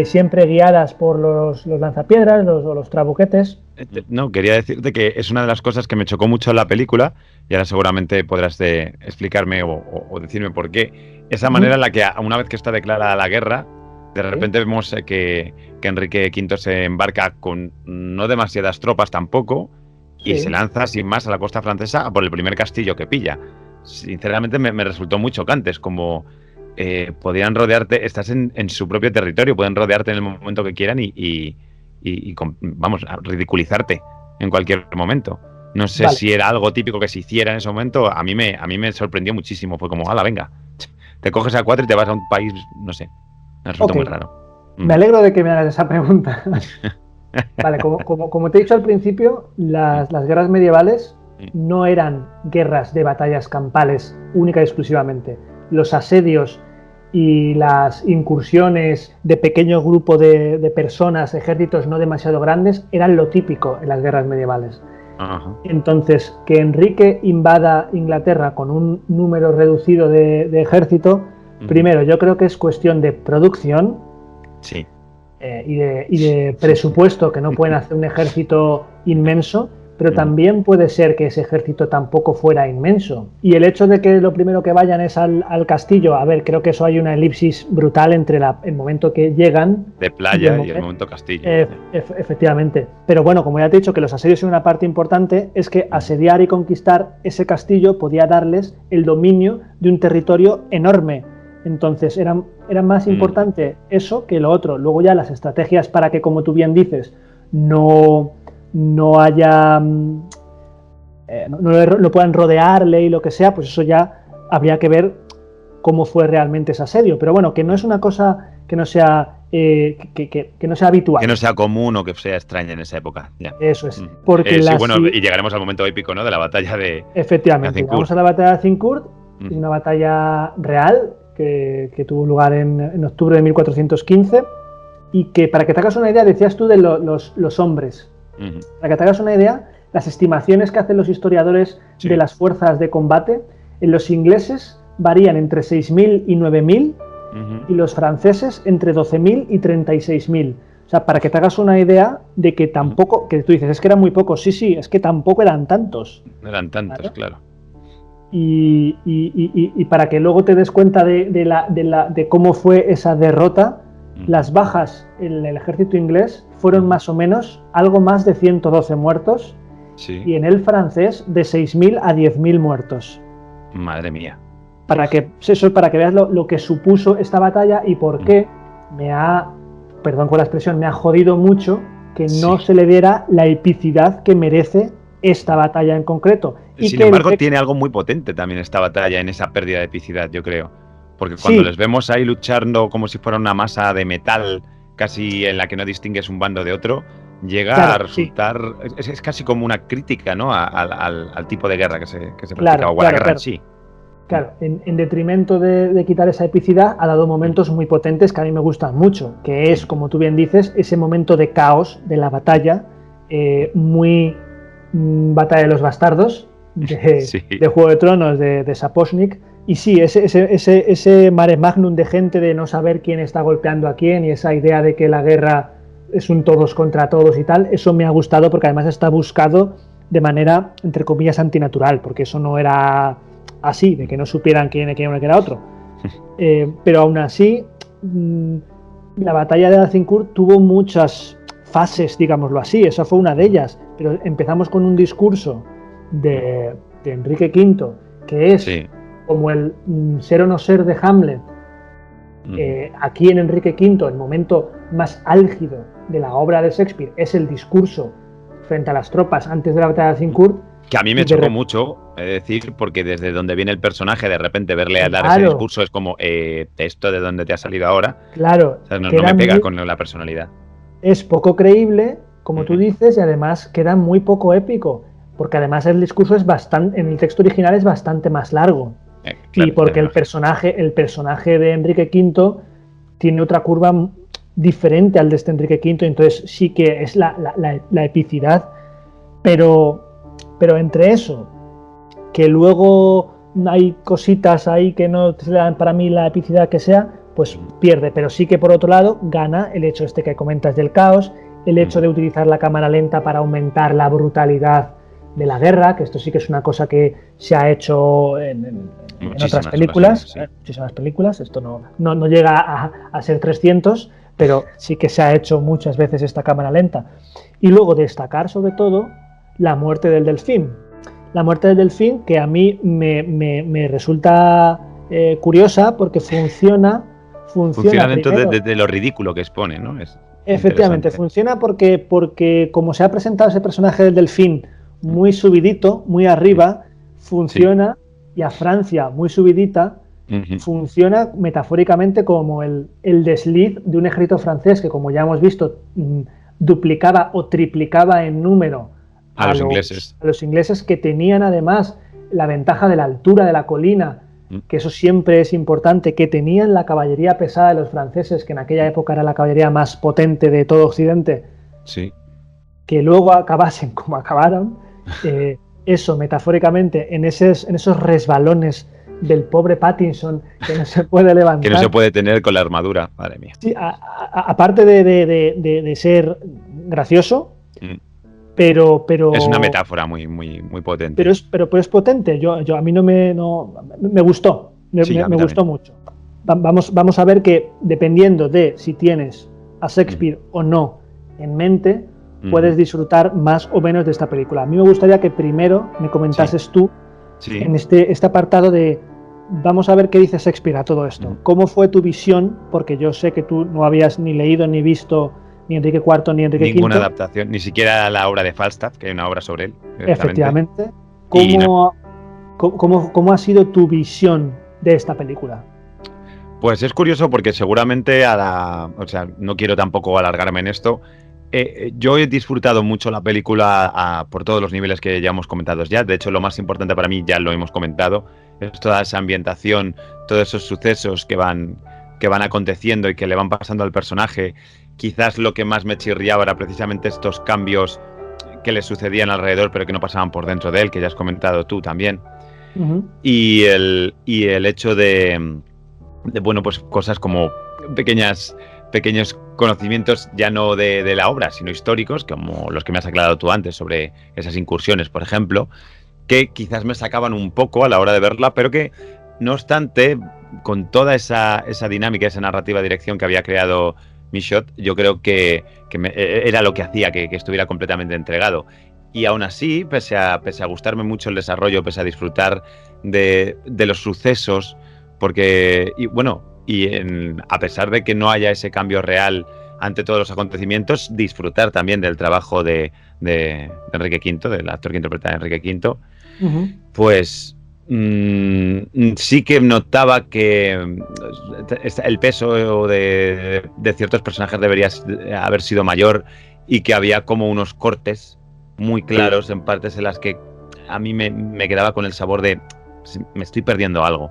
siempre guiadas por los lanzapiedras o los trabuquetes. No, quería decirte que es una de las cosas que me chocó mucho en la película, y ahora seguramente podrás explicarme o decirme por qué. Esa manera en la que una vez que está declarada la guerra, de repente vemos que Enrique V se embarca con no demasiadas tropas tampoco, y se lanza sin más a la costa francesa por el primer castillo que pilla. Sinceramente me resultó muy chocante, es como... podrían rodearte, estás en su propio territorio, pueden rodearte en el momento que quieran y vamos, a ridiculizarte en cualquier momento. No sé si era algo típico que se hiciera en ese momento. A mí me sorprendió muchísimo. Fue como, hala, venga, te coges a 4 y te vas a un país, no sé, me resulta muy raro. Me alegro de que me hagas esa pregunta. Vale, como te he dicho al principio, las guerras medievales no eran guerras de batallas campales única y exclusivamente. Los asedios y las incursiones de pequeño grupo de personas, ejércitos no demasiado grandes, eran lo típico en las guerras medievales. Ajá. Entonces, que Enrique invada Inglaterra con un número reducido de ejército, primero, yo creo que es cuestión de producción, sí, y de presupuesto, que no pueden hacer un ejército inmenso, pero también puede ser que ese ejército tampoco fuera inmenso. Y el hecho de que lo primero que vayan es al castillo, a ver, creo que eso hay una elipsis brutal entre el momento que llegan... De playa y el momento castillo. Efectivamente. Pero bueno, como ya te he dicho que los asedios son una parte importante, es que asediar y conquistar ese castillo podía darles el dominio de un territorio enorme. Entonces era más importante eso que lo otro. Luego ya las estrategias para que, como tú bien dices, no haya... no puedan rodearle y lo que sea, pues eso ya habría que ver cómo fue realmente ese asedio. Pero bueno, que no es una cosa que no sea... que no sea habitual. Que no sea común o que sea extraña en esa época. Ya. Eso es. Porque sí, bueno, y llegaremos al momento épico, ¿no? De la batalla de... Efectivamente, llegamos a la batalla de Azincourt, es una batalla real que tuvo lugar en octubre de 1415 y que, para que te hagas una idea, decías tú de los hombres. Para que te hagas una idea, las estimaciones que hacen los historiadores de las fuerzas de combate, en los ingleses varían entre 6.000 y 9.000 y los franceses entre 12.000 y 36.000. O sea, para que te hagas una idea de que tampoco, que tú dices, es que eran muy pocos, sí, es que tampoco eran tantos. No eran tantos, ¿vale? Claro. Y para que luego te des cuenta de cómo fue esa derrota, las bajas en el ejército inglés fueron más o menos algo más de 112 muertos, y en el francés de 6.000 a 10.000 muertos. Madre mía. Para que veas lo que supuso esta batalla y por qué perdón con la expresión, me ha jodido mucho que no se le diera la epicidad que merece esta batalla en concreto. Y sin embargo, tiene algo muy potente también esta batalla en esa pérdida de epicidad, yo creo. Porque cuando les vemos ahí luchando como si fuera una masa de metal, casi en la que no distingues un bando de otro, llega a resultar... Es casi como una crítica, ¿no? al tipo de guerra que se practica, o a la guerra en sí. Claro, en detrimento de quitar esa epicidad, ha dado momentos muy potentes que a mí me gustan mucho, que es, como tú bien dices, ese momento de caos de la muy Batalla de los Bastardos, de Juego de Tronos, de Sapochnik. Y sí, ese mare magnum de gente, de no saber quién está golpeando a quién, y esa idea de que la guerra es un todos contra todos y tal, eso me ha gustado porque además está buscado de manera, entre comillas, antinatural, porque eso no era así, de que no supieran quién era otro. Pero aún así, la batalla de Azincourt tuvo muchas fases, digámoslo así, esa fue una de ellas, pero empezamos con un discurso de Enrique V, que es como el ser o no ser de Hamlet. Aquí en Enrique V, el momento más álgido de la obra de Shakespeare es el discurso frente a las tropas antes de la batalla de Azincourt, que a mí me chocó mucho, es decir, porque desde donde viene el personaje, de repente verle dar ese discurso es como, ¿esto de dónde te ha salido ahora? Claro. O sea, no me pega con la personalidad. Es poco creíble, como tú dices, y además queda muy poco épico, porque además el discurso en el texto original es bastante más largo. Claro, y porque el personaje de Enrique V tiene otra curva diferente al de este Enrique V, entonces sí que es la epicidad, pero entre eso, que luego hay cositas ahí que no te dan para mí la epicidad que sea, pues pierde. Pero sí que por otro lado gana el hecho que comentas del caos, el hecho de utilizar la cámara lenta para aumentar la brutalidad de la guerra, que esto sí que es una cosa que se ha hecho en otras películas, muchísimas películas, esto no llega a ser 300, pero sí que se ha hecho muchas veces esta cámara lenta. Y luego destacar sobre todo la muerte del delfín. La muerte del delfín, que a mí me resulta curiosa porque funciona dentro de lo ridículo que expone, ¿no? Efectivamente, funciona porque como se ha presentado ese personaje del delfín muy subidito, muy arriba, funciona, y a Francia muy subidita, funciona metafóricamente como el desliz de un ejército francés que, como ya hemos visto, duplicaba o triplicaba en número a los ingleses, que tenían además la ventaja de la altura de la colina, que eso siempre es importante, que tenían la caballería pesada de los franceses, que en aquella época era la caballería más potente de todo Occidente, sí, que luego acabasen como acabaron, eso metafóricamente, en esos resbalones del pobre Pattinson, que no se puede levantar. Que no se puede tener con la armadura, madre mía. Sí, aparte de ser gracioso, pero es una metáfora muy, muy, muy potente. Pero es potente. A mí me gustó. Me gustó mucho. Vamos a ver que dependiendo de si tienes a Shakespeare o no en mente, puedes disfrutar más o menos de esta película. A mí me gustaría que primero me comentases tú en este apartado de vamos a ver qué dice Shakespeare a todo esto. ¿Cómo fue tu visión? Porque yo sé que tú no habías ni leído ni visto ni Enrique IV ni Enrique V. Ninguna adaptación, ni siquiera la obra de Falstaff, que hay una obra sobre él. Efectivamente. ¿Cómo ha sido tu visión de esta película? Pues es curioso porque seguramente no quiero tampoco alargarme en esto. Yo he disfrutado mucho la película por todos los niveles que ya hemos comentado ya. De hecho, lo más importante para mí ya lo hemos comentado. Es toda esa ambientación, todos esos sucesos que van aconteciendo y que le van pasando al personaje. Quizás lo que más me chirriaba era precisamente estos cambios que le sucedían alrededor, pero que no pasaban por dentro de él, que ya has comentado tú también. Y el hecho de bueno, pues cosas como pequeños conocimientos ya no de la obra, sino históricos, como los que me has aclarado tú antes sobre esas incursiones, por ejemplo, que quizás me sacaban un poco a la hora de verla, pero que, no obstante, con toda esa dinámica, esa narrativa dirección que había creado Michaud, yo creo que era lo que hacía que estuviera completamente entregado. Y aún así, pese a gustarme mucho el desarrollo, pese a disfrutar de los sucesos, porque, a pesar de que no haya ese cambio real ante todos los acontecimientos, disfrutar también del trabajo de Enrique V, del actor que interpreta a Enrique V, pues sí que notaba que el peso de ciertos personajes debería haber sido mayor y que había como unos cortes muy claros en partes en las que a mí me quedaba con el sabor de me estoy perdiendo algo.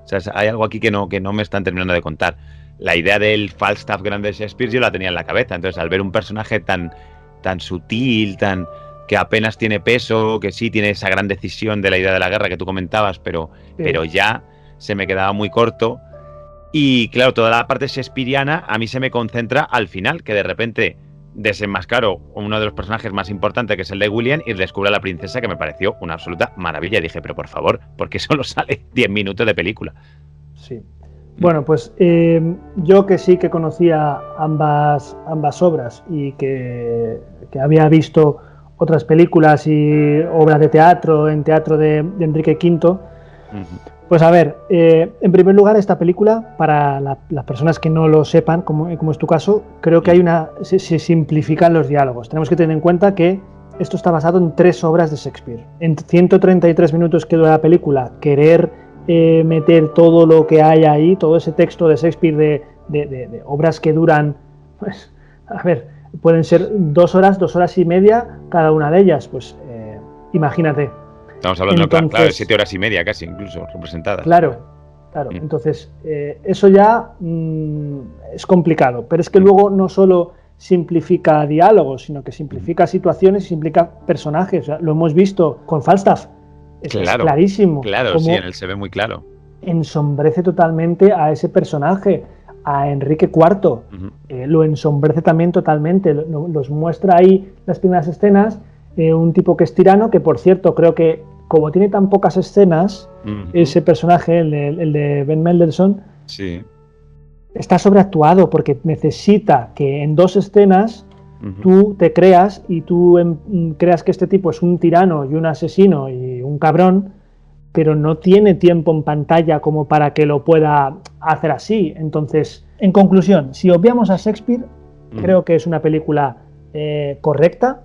O sea, hay algo aquí que no me están terminando de contar. La idea del Falstaff grande de Shakespeare yo la tenía en la cabeza. Entonces, al ver un personaje tan sutil, que apenas tiene peso, que sí tiene esa gran decisión de la idea de la guerra que tú comentabas, pero ya se me quedaba muy corto. Y claro, toda la parte shakespeariana a mí se me concentra al final, que de repente desenmascaro uno de los personajes más importantes, que es el de William, y descubre a la princesa, que me pareció una absoluta maravilla. Y dije, pero por favor, ¿por qué solo sale 10 minutos de película? Sí. Bueno, pues yo que sí que conocía ambas obras y que había visto otras películas y obras de teatro de Enrique V, pues a ver, en primer lugar, esta película, para las personas que no lo sepan, como es tu caso, creo que se simplifican los diálogos. Tenemos que tener en cuenta que esto está basado en 3 obras de Shakespeare. En 133 minutos que dura la película, querer meter todo lo que hay ahí, todo ese texto de Shakespeare de obras que duran, pues, a ver, pueden ser 2 horas, 2 horas y media cada una de ellas, pues imagínate. Estamos hablando, claro, de 7 horas y media casi, incluso, representadas. Claro. Entonces, eso ya es complicado, pero es que luego no solo simplifica diálogos, sino que simplifica situaciones y simplifica personajes. O sea, lo hemos visto con Falstaff. Es clarísimo. Claro, sí, en él se ve muy claro. Ensombrece totalmente a ese personaje, a Enrique IV. Lo ensombrece también totalmente. Los muestra ahí las primeras escenas. Un tipo que es tirano, que por cierto, creo que como tiene tan pocas escenas, ese personaje, el de Ben Mendelsohn, está sobreactuado porque necesita que en 2 escenas tú te creas y tú creas que este tipo es un tirano y un asesino y un cabrón, pero no tiene tiempo en pantalla como para que lo pueda hacer así. Entonces, en conclusión, si obviamos a Shakespeare, creo que es una película correcta,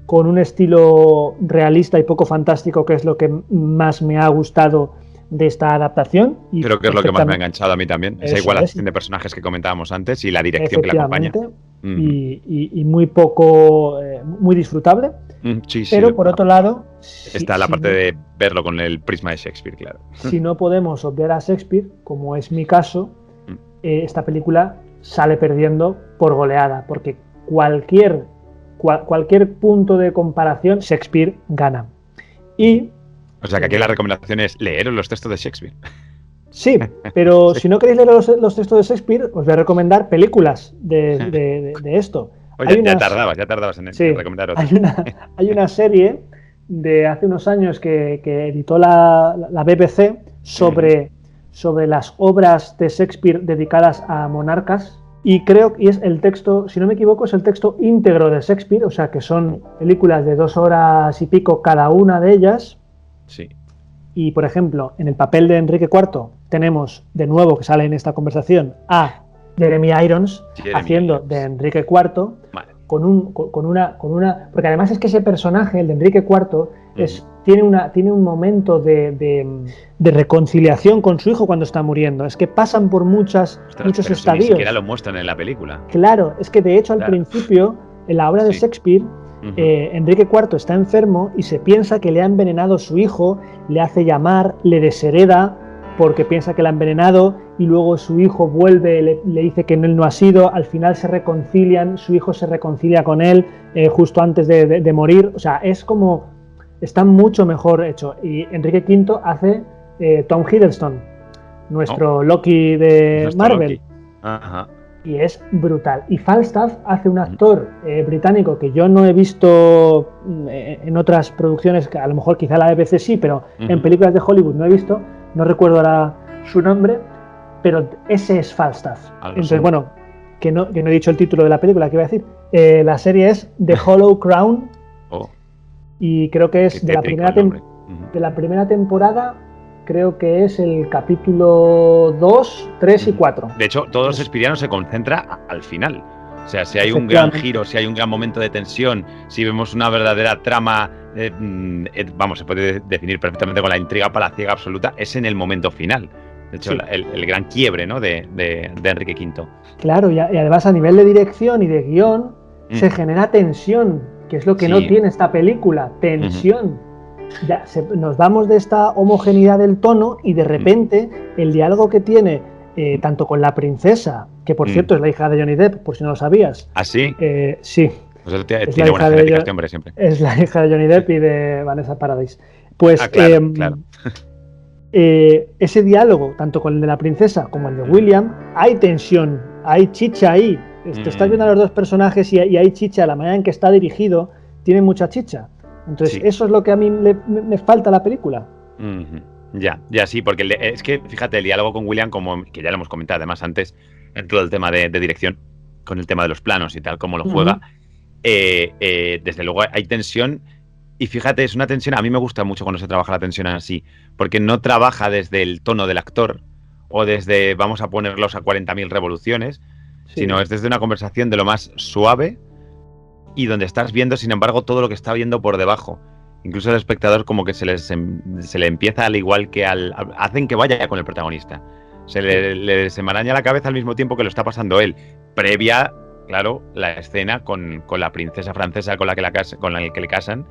con un estilo realista y poco fantástico, que es lo que más me ha gustado de esta adaptación. Y creo que es lo que más me ha enganchado a mí también, esa igualación de personajes que comentábamos antes y la dirección que la acompaña. y muy poco, muy disfrutable. Sí, pero por otro lado... Está la parte de verlo con el prisma de Shakespeare, claro. Si no podemos obviar a Shakespeare, como es mi caso, esta película sale perdiendo por goleada, porque cualquier punto de comparación, Shakespeare gana. O sea que aquí la recomendación es leeros los textos de Shakespeare. Sí, pero sí. Si no queréis leer los textos de Shakespeare, os voy a recomendar películas de esto. Oye, ya tardabas en recomendar otra. Hay una serie de hace unos años que editó la BBC sobre las obras de Shakespeare dedicadas a monarcas, y es el texto, si no me equivoco, es el texto íntegro de Shakespeare, o sea que son películas de 2 horas y pico cada una de ellas. Sí. Y, por ejemplo, en el papel de Enrique IV tenemos, de nuevo, que sale en esta conversación, a Jeremy Irons haciendo de Enrique IV, vale. con una... Porque además es que ese personaje, el de Enrique IV, tiene un momento de reconciliación con su hijo cuando está muriendo. Es que pasan por muchos estadios. Si ni siquiera lo muestran en la película. Claro, es que de hecho al principio, en la obra de Shakespeare, Enrique IV está enfermo y se piensa que le ha envenenado su hijo, le hace llamar, le deshereda porque piensa que la ha envenenado, y luego su hijo vuelve, le dice que él no ha sido, al final se reconcilian, su hijo se reconcilia con él justo antes de morir. O sea, es como... está mucho mejor hecho. Y Enrique V hace Tom Hiddleston, nuestro Loki de Marvel. Loki. Ajá. Y es brutal. Y Falstaff hace un actor británico que yo no he visto en otras producciones, que a lo mejor quizá la BBC sí, pero en películas de Hollywood no he visto, no recuerdo ahora su nombre, pero ese es Falstaff. Entonces, bueno, que no he dicho el título de la película, ¿qué iba a decir? La serie es The Hollow Crown, y creo que es de la primera temporada. Creo que es el capítulo 2, 3 y 4. De hecho, todo Shakespeareano se concentra al final. O sea, si hay un gran giro, si hay un gran momento de tensión, si vemos una verdadera trama, se puede definir perfectamente con la intriga palaciega absoluta, es en el momento final. De hecho, el gran quiebre, ¿no?, de Enrique V. Claro, y además a nivel de dirección y de guión se genera tensión, que es lo que no tiene esta película, tensión. Ya nos vamos de esta homogeneidad del tono y de repente el diálogo que tiene tanto con la princesa, que por cierto es la hija de Johnny Depp, por si no lo sabías. ¿Ah, sí? Sí. Pues tiene buena genética este hombre siempre. Es la hija de Johnny Depp y de Vanessa Paradis. Pues claro. Ese diálogo, tanto con el de la princesa como el de William, hay tensión, hay chicha ahí. Te estás viendo a los dos personajes y hay chicha. La manera en que está dirigido tiene mucha chicha. Entonces, eso es lo que a mí me falta a la película. Ya, sí, porque es que, fíjate, el diálogo con William, como que ya lo hemos comentado además antes, en todo el tema de dirección, con el tema de los planos y tal, cómo lo juega, desde luego hay tensión, y fíjate, es una tensión, a mí me gusta mucho cuando se trabaja la tensión así, porque no trabaja desde el tono del actor, o desde vamos a ponerlos a 40.000 revoluciones, sino es desde una conversación de lo más suave, y donde estás viendo, sin embargo, todo lo que está viendo por debajo. Incluso el espectador como que se le empieza, al igual que hacen que vaya con el protagonista. Se le desenmaraña la cabeza al mismo tiempo que lo está pasando él. Previa, claro, la escena con la princesa francesa con la que le casan,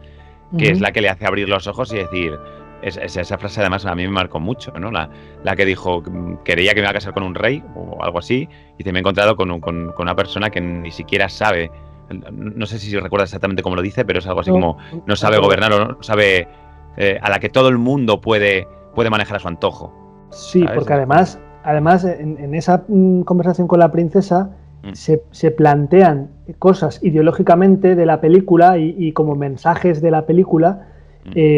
que es la que le hace abrir los ojos y decir... Esa frase además a mí me marcó mucho, ¿no? La que dijo, quería que me iba a casar con un rey o algo así, y me he encontrado con una persona que ni siquiera sabe... No sé si recuerda exactamente cómo lo dice, pero es algo así como no sabe gobernar o no sabe, a la que todo el mundo puede manejar a su antojo. Sí, ¿sabes? Porque además en esa conversación con la princesa se plantean cosas ideológicamente de la película y como mensajes de la película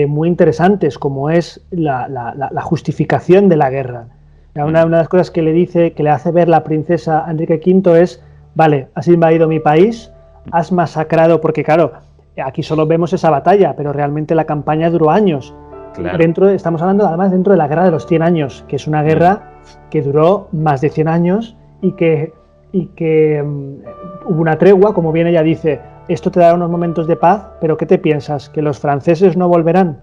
muy interesantes, como es la justificación de la guerra. Una de las cosas que le hace ver la princesa a Enrique V es: vale, has invadido mi país, has masacrado, porque claro, aquí solo vemos esa batalla, pero realmente la campaña duró años. Claro. Estamos hablando además dentro de la guerra de los 100 años, que es una guerra que duró más de 100 años y que hubo una tregua, como bien ella dice, esto te dará unos momentos de paz, pero ¿qué te piensas? ¿Que los franceses no volverán?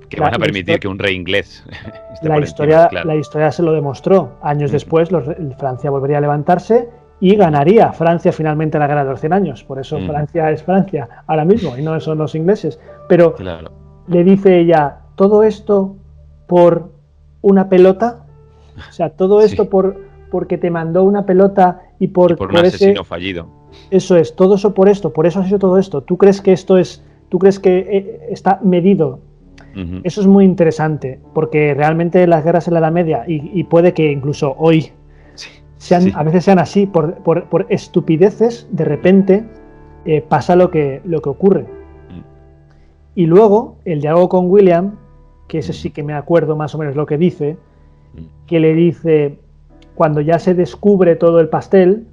Que van a permitir que un rey inglés esté la historia se lo demostró. Años después Francia volvería a levantarse y ganaría Francia finalmente la guerra de los 100 años. Por eso Francia es Francia ahora mismo y no son los ingleses. Pero claro, le dice ella, ¿todo esto por una pelota? O sea, todo esto porque te mandó una pelota y por un asesino fallido. Eso es, todo eso por eso has hecho todo esto. ¿Tú crees que está medido? Eso es muy interesante, porque realmente las guerras en la Edad Media, y puede que incluso hoy a veces sean así, por estupideces, de repente pasa lo que ocurre. Y luego, el diálogo con William, que ese sí que me acuerdo más o menos lo que dice, que le dice, cuando ya se descubre todo el pastel,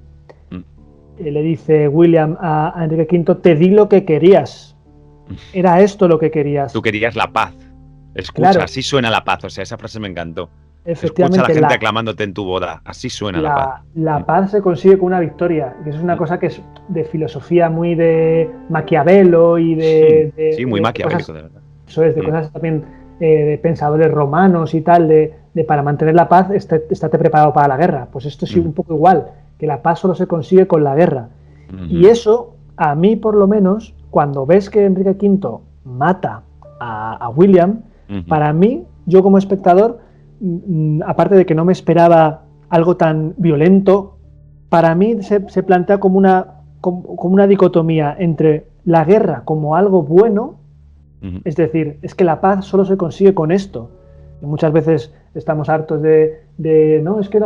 le dice William a Enrique V, te di lo que querías. Era esto lo que querías. Tú querías la paz. Escucha, claro. Así suena la paz. O sea, esa frase me encantó. Efectivamente, escucha a la gente aclamándote en tu boda. Así suena la paz. La paz se consigue con una victoria. Y eso es una cosa que es de filosofía muy de Maquiavelo y de... Sí, muy maquiavélico, de verdad. Eso es, de cosas también de pensadores romanos y tal, de para mantener la paz, estate preparado para la guerra. Pues esto es un poco igual, que la paz solo se consigue con la guerra. Y eso, a mí por lo menos, cuando ves que Enrique V mata a William, para mí, yo como espectador, aparte de que no me esperaba algo tan violento, para mí se plantea como una dicotomía entre la guerra como algo bueno, es decir, es que la paz solo se consigue con esto. Y muchas veces estamos hartos de no, es que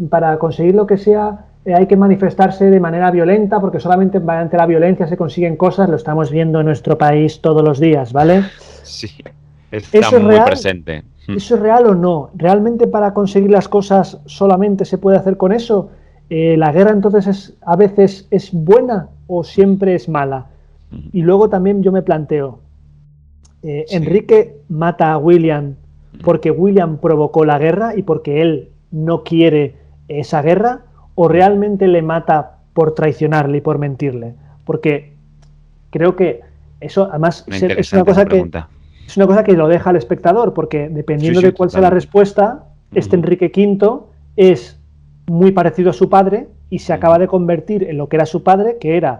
para conseguir lo que sea hay que manifestarse de manera violenta, porque solamente mediante la violencia se consiguen cosas. Lo estamos viendo en nuestro país todos los días, ¿vale? Sí, está muy presente. ¿Eso es real o no? ¿Realmente para conseguir las cosas solamente se puede hacer con eso? ¿La guerra entonces a veces es buena o siempre es mala? Y luego también yo me planteo, Enrique mata a William porque William provocó la guerra y porque él no quiere esa guerra, o realmente le mata por traicionarle y por mentirle. Porque creo que eso además es una cosa que lo deja al espectador, porque dependiendo de cuál sea la respuesta, Enrique V es muy parecido a su padre y se acaba de convertir en lo que era su padre, que era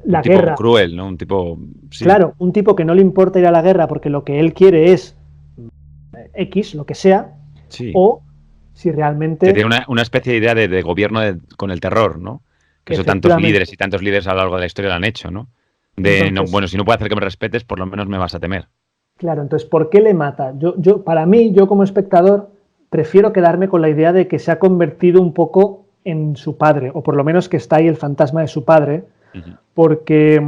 la guerra. Un tipo cruel, ¿no? Un tipo... Sí. Claro, un tipo que no le importa ir a la guerra porque lo que él quiere es X, lo que sea, o si realmente... Que tiene una especie de idea de gobierno con el terror, ¿no? Que eso tantos líderes y tantos líderes a lo largo de la historia lo han hecho, ¿no? Bueno, si no puedo hacer que me respetes, por lo menos me vas a temer. Claro, entonces, ¿por qué le mata? Para mí, yo como espectador, prefiero quedarme con la idea de que se ha convertido un poco en su padre, o por lo menos que está ahí el fantasma de su padre, porque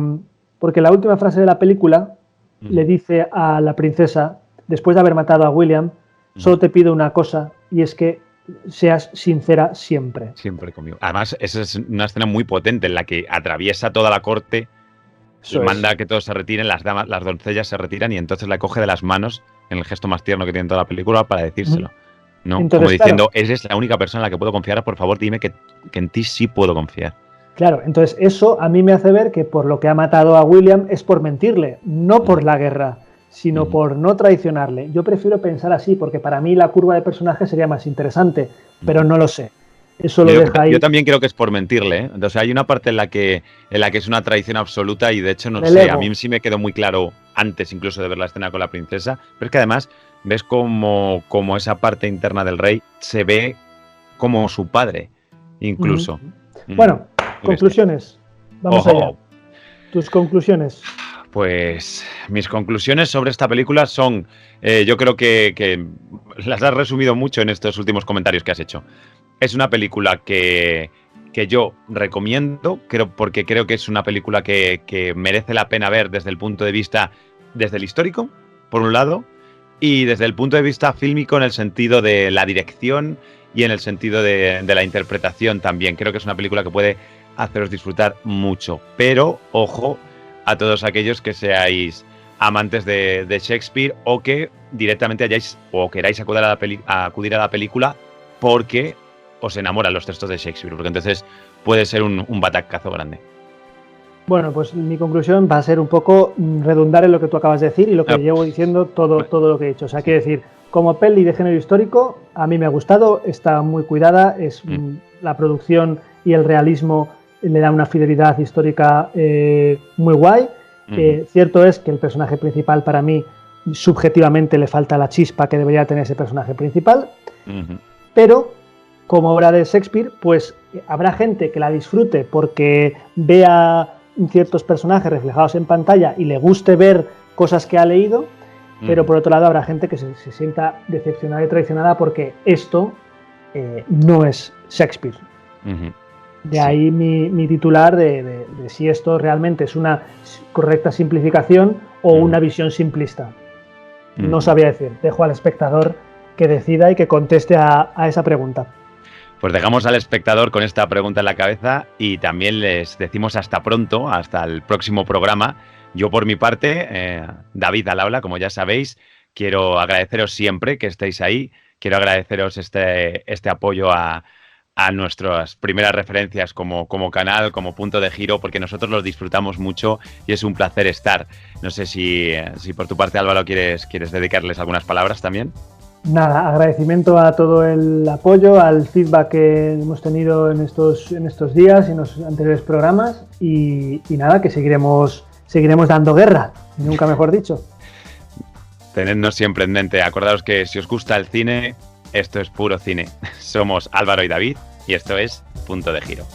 la última frase de la película le dice a la princesa, después de haber matado a William, solo te pido una cosa, y es que seas sincera siempre. Siempre conmigo. Además, esa es una escena muy potente en la que atraviesa toda la corte y manda que todos se retiren, las doncellas se retiran y entonces la coge de las manos en el gesto más tierno que tiene toda la película para decírselo. ¿No? Entonces, como diciendo, claro, eres la única persona en la que puedo confiar, por favor dime que en ti sí puedo confiar. Claro, entonces eso a mí me hace ver que por lo que ha matado a William es por mentirle, no por la guerra, sino por no traicionarle. Yo prefiero pensar así, porque para mí la curva de personaje sería más interesante, pero no lo sé. Eso lo deja ahí. Yo también creo que es por mentirle, ¿eh? O sea, hay una parte en la que es una traición absoluta y de hecho, no sé, a mí sí me quedó muy claro antes incluso de ver la escena con la princesa, pero es que además ves como esa parte interna del rey se ve como su padre, incluso. Bueno, conclusiones. Vamos allá. Tus conclusiones. Pues mis conclusiones sobre esta película son, yo creo que las has resumido mucho en estos últimos comentarios que has hecho. Es una película que yo recomiendo, porque creo que es una película que merece la pena ver desde el punto de vista, desde el histórico, por un lado, y desde el punto de vista fílmico en el sentido de la dirección y en el sentido de la interpretación también. Creo que es una película que puede haceros disfrutar mucho, pero ojo a todos aquellos que seáis amantes de Shakespeare o que directamente hayáis o queráis acudir a la película porque os enamoran los textos de Shakespeare, porque entonces puede ser un batacazo grande. Bueno, pues mi conclusión va a ser un poco redundar en lo que tú acabas de decir y lo que llevo diciendo todo lo que he dicho. O sea, quiero decir, como peli de género histórico, a mí me ha gustado, está muy cuidada, la producción y el realismo le da una fidelidad histórica muy guay. Cierto es que el personaje principal, para mí, subjetivamente le falta la chispa que debería tener ese personaje principal, pero como obra de Shakespeare, pues habrá gente que la disfrute porque vea ciertos personajes reflejados en pantalla y le guste ver cosas que ha leído, pero por otro lado habrá gente que se sienta decepcionada y traicionada porque esto no es Shakespeare. De ahí mi titular de si esto realmente es una correcta simplificación o una visión simplista. No sabía decir, dejo al espectador que decida y que conteste a esa pregunta. Pues dejamos al espectador con esta pregunta en la cabeza y también les decimos hasta pronto, hasta el próximo programa. Yo por mi parte, David al habla, como ya sabéis, quiero agradeceros siempre que estéis ahí, quiero agradeceros este apoyo a nuestras primeras referencias como canal, como punto de giro, porque nosotros los disfrutamos mucho y es un placer estar. No sé si por tu parte, Álvaro, quieres dedicarles algunas palabras también. Nada, agradecimiento a todo el apoyo, al feedback que hemos tenido en estos días y en los anteriores programas y nada, que seguiremos dando guerra, nunca mejor dicho. Tenednos siempre en mente, acordaos que si os gusta el cine, esto es puro cine. Somos Álvaro y David y esto es Punto de Giro.